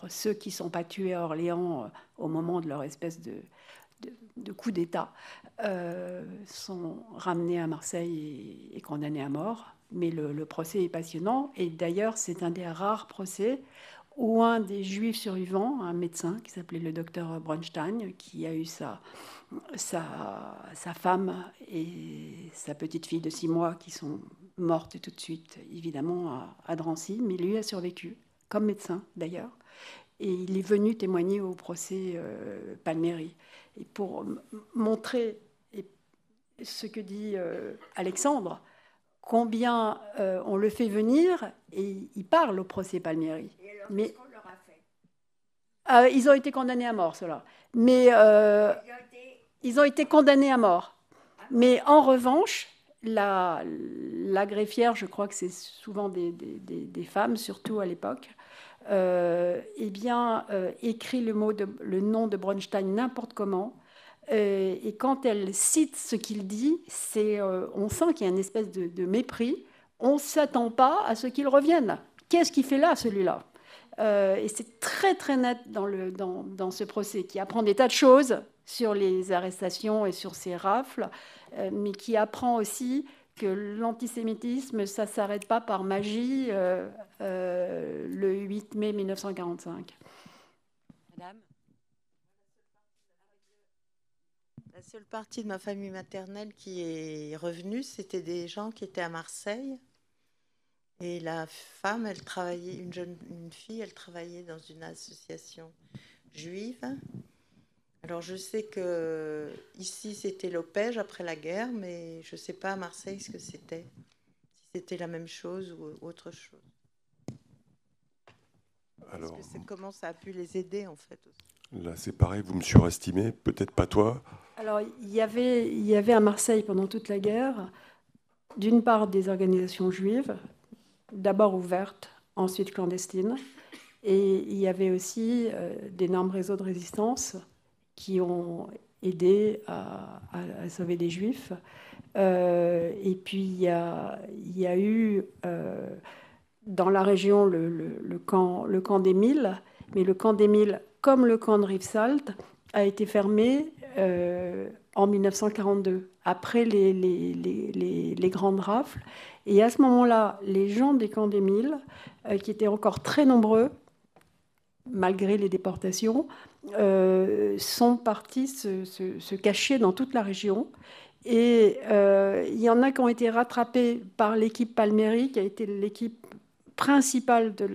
[SPEAKER 3] ceux qui ne sont pas tués à Orléans au moment de leur espèce de coup d'État sont ramenés à Marseille et condamnés à mort. Mais le procès est passionnant. Et d'ailleurs, c'est un des rares procès où un des juifs survivants, un médecin qui s'appelait le docteur Bronstein, qui a eu sa femme et sa petite fille de 6 mois qui sont mortes tout de suite, évidemment, à Drancy, mais lui a survécu, comme médecin d'ailleurs. Et il est venu témoigner au procès Palmieri. Et pour montrer ce que dit Alexandre, combien on le fait venir, et il parle au procès Palmieri. Mais
[SPEAKER 7] qu'on leur a fait?
[SPEAKER 3] Ils ont été condamnés à mort, ceux-là. Mais ils ont été condamnés à mort. Mais en revanche, la greffière, je crois que c'est souvent des femmes, surtout à l'époque, écrit le nom de Bronstein n'importe comment. Et quand elle cite ce qu'il dit, on sent qu'il y a une espèce de mépris. On ne s'attend pas à ce qu'il revienne. Qu'est-ce qu'il fait là, celui-là? Et c'est très très net dans ce procès, qui apprend des tas de choses sur les arrestations et sur ces rafles, mais qui apprend aussi que l'antisémitisme, ça ne s'arrête pas par magie le 8 mai 1945.
[SPEAKER 1] Madame ?
[SPEAKER 7] La seule partie de ma famille maternelle qui est revenue, c'était des gens qui étaient à Marseille. Et la femme, elle travaillait, une fille, elle travaillait dans une association juive. Alors je sais que ici c'était l'Opège après la guerre, mais je ne sais pas à Marseille ce que c'était. Si c'était la même chose ou autre chose.
[SPEAKER 2] Alors,
[SPEAKER 7] Comment ça a pu les aider en fait aussi.
[SPEAKER 2] Là c'est pareil, vous me surestimez, peut-être pas toi.
[SPEAKER 3] Alors il y avait à Marseille pendant toute la guerre, d'une part des organisations juives, d'abord ouvertes, ensuite clandestines. Et il y avait aussi d'énormes réseaux de résistance qui ont aidé à sauver des Juifs. Et puis il y a eu dans la région le camp d'Émile, mais le camp d'Émile, comme le camp de Rivesaltes, a été fermé en 1942, après les grandes rafles. Et à ce moment-là, les gens des camps d'Émile, qui étaient encore très nombreux, malgré les déportations, sont partis se cacher dans toute la région. Et il y en a qui ont été rattrapés par l'équipe Palmieri, qui a été l'équipe principale de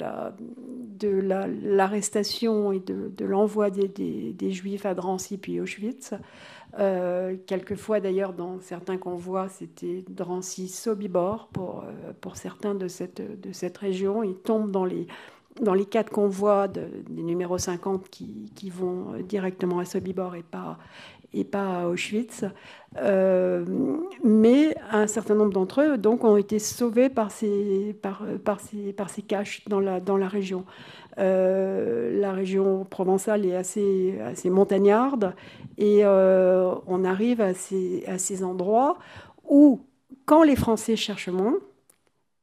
[SPEAKER 3] l'arrestation et de l'envoi des Juifs à Drancy puis Auschwitz. Quelquefois, d'ailleurs, dans certains convois, c'était Drancy-Sobibor pour certains de cette région. Ils tombent dans les 4 convois des numéros 50 qui vont directement à Sobibor et pas à Auschwitz. Mais un certain nombre d'entre eux donc, ont été sauvés par ces caches dans la région. La région provençale est assez montagnarde et on arrive à ces endroits où, quand les Français cherchent moins,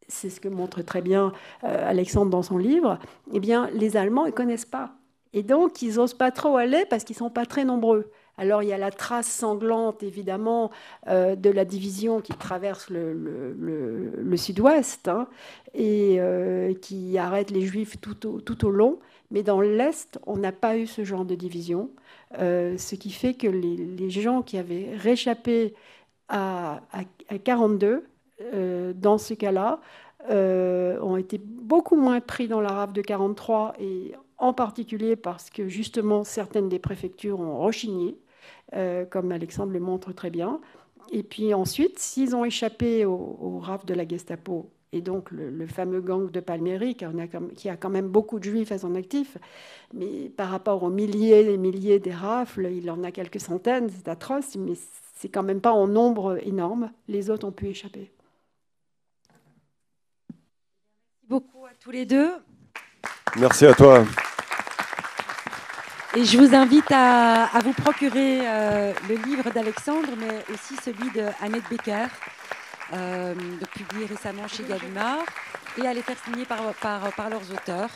[SPEAKER 3] c'est ce que montre très bien Alexandre dans son livre, eh bien, les Allemands ne connaissent pas. Et donc, ils n'osent pas trop aller parce qu'ils ne sont pas très nombreux. Alors, il y a la trace sanglante, évidemment, de la division qui traverse le sud-ouest, hein, et qui arrête les Juifs tout au long. Mais dans l'Est, on n'a pas eu ce genre de division. Ce qui fait que les gens qui avaient réchappé à 42, dans ce cas-là, ont été beaucoup moins pris dans la rafle de 43, et en particulier parce que justement certaines des préfectures ont rechigné, comme Alexandre le montre très bien. Et puis ensuite, s'ils ont échappé aux rafles de la Gestapo, et donc le fameux gang de Palmieri, qui a quand même beaucoup de juifs à son actif, mais par rapport aux milliers et milliers des rafles, il en a quelques centaines, c'est atroce, mais c'est quand même pas en nombre énorme. Les autres ont pu échapper.
[SPEAKER 1] Merci beaucoup à tous les deux.
[SPEAKER 2] Merci à toi.
[SPEAKER 1] Et je vous invite à vous procurer le livre d'Alexandre, mais aussi celui de Annette Becker, publié récemment chez Gallimard, et à les faire signer par leurs auteurs.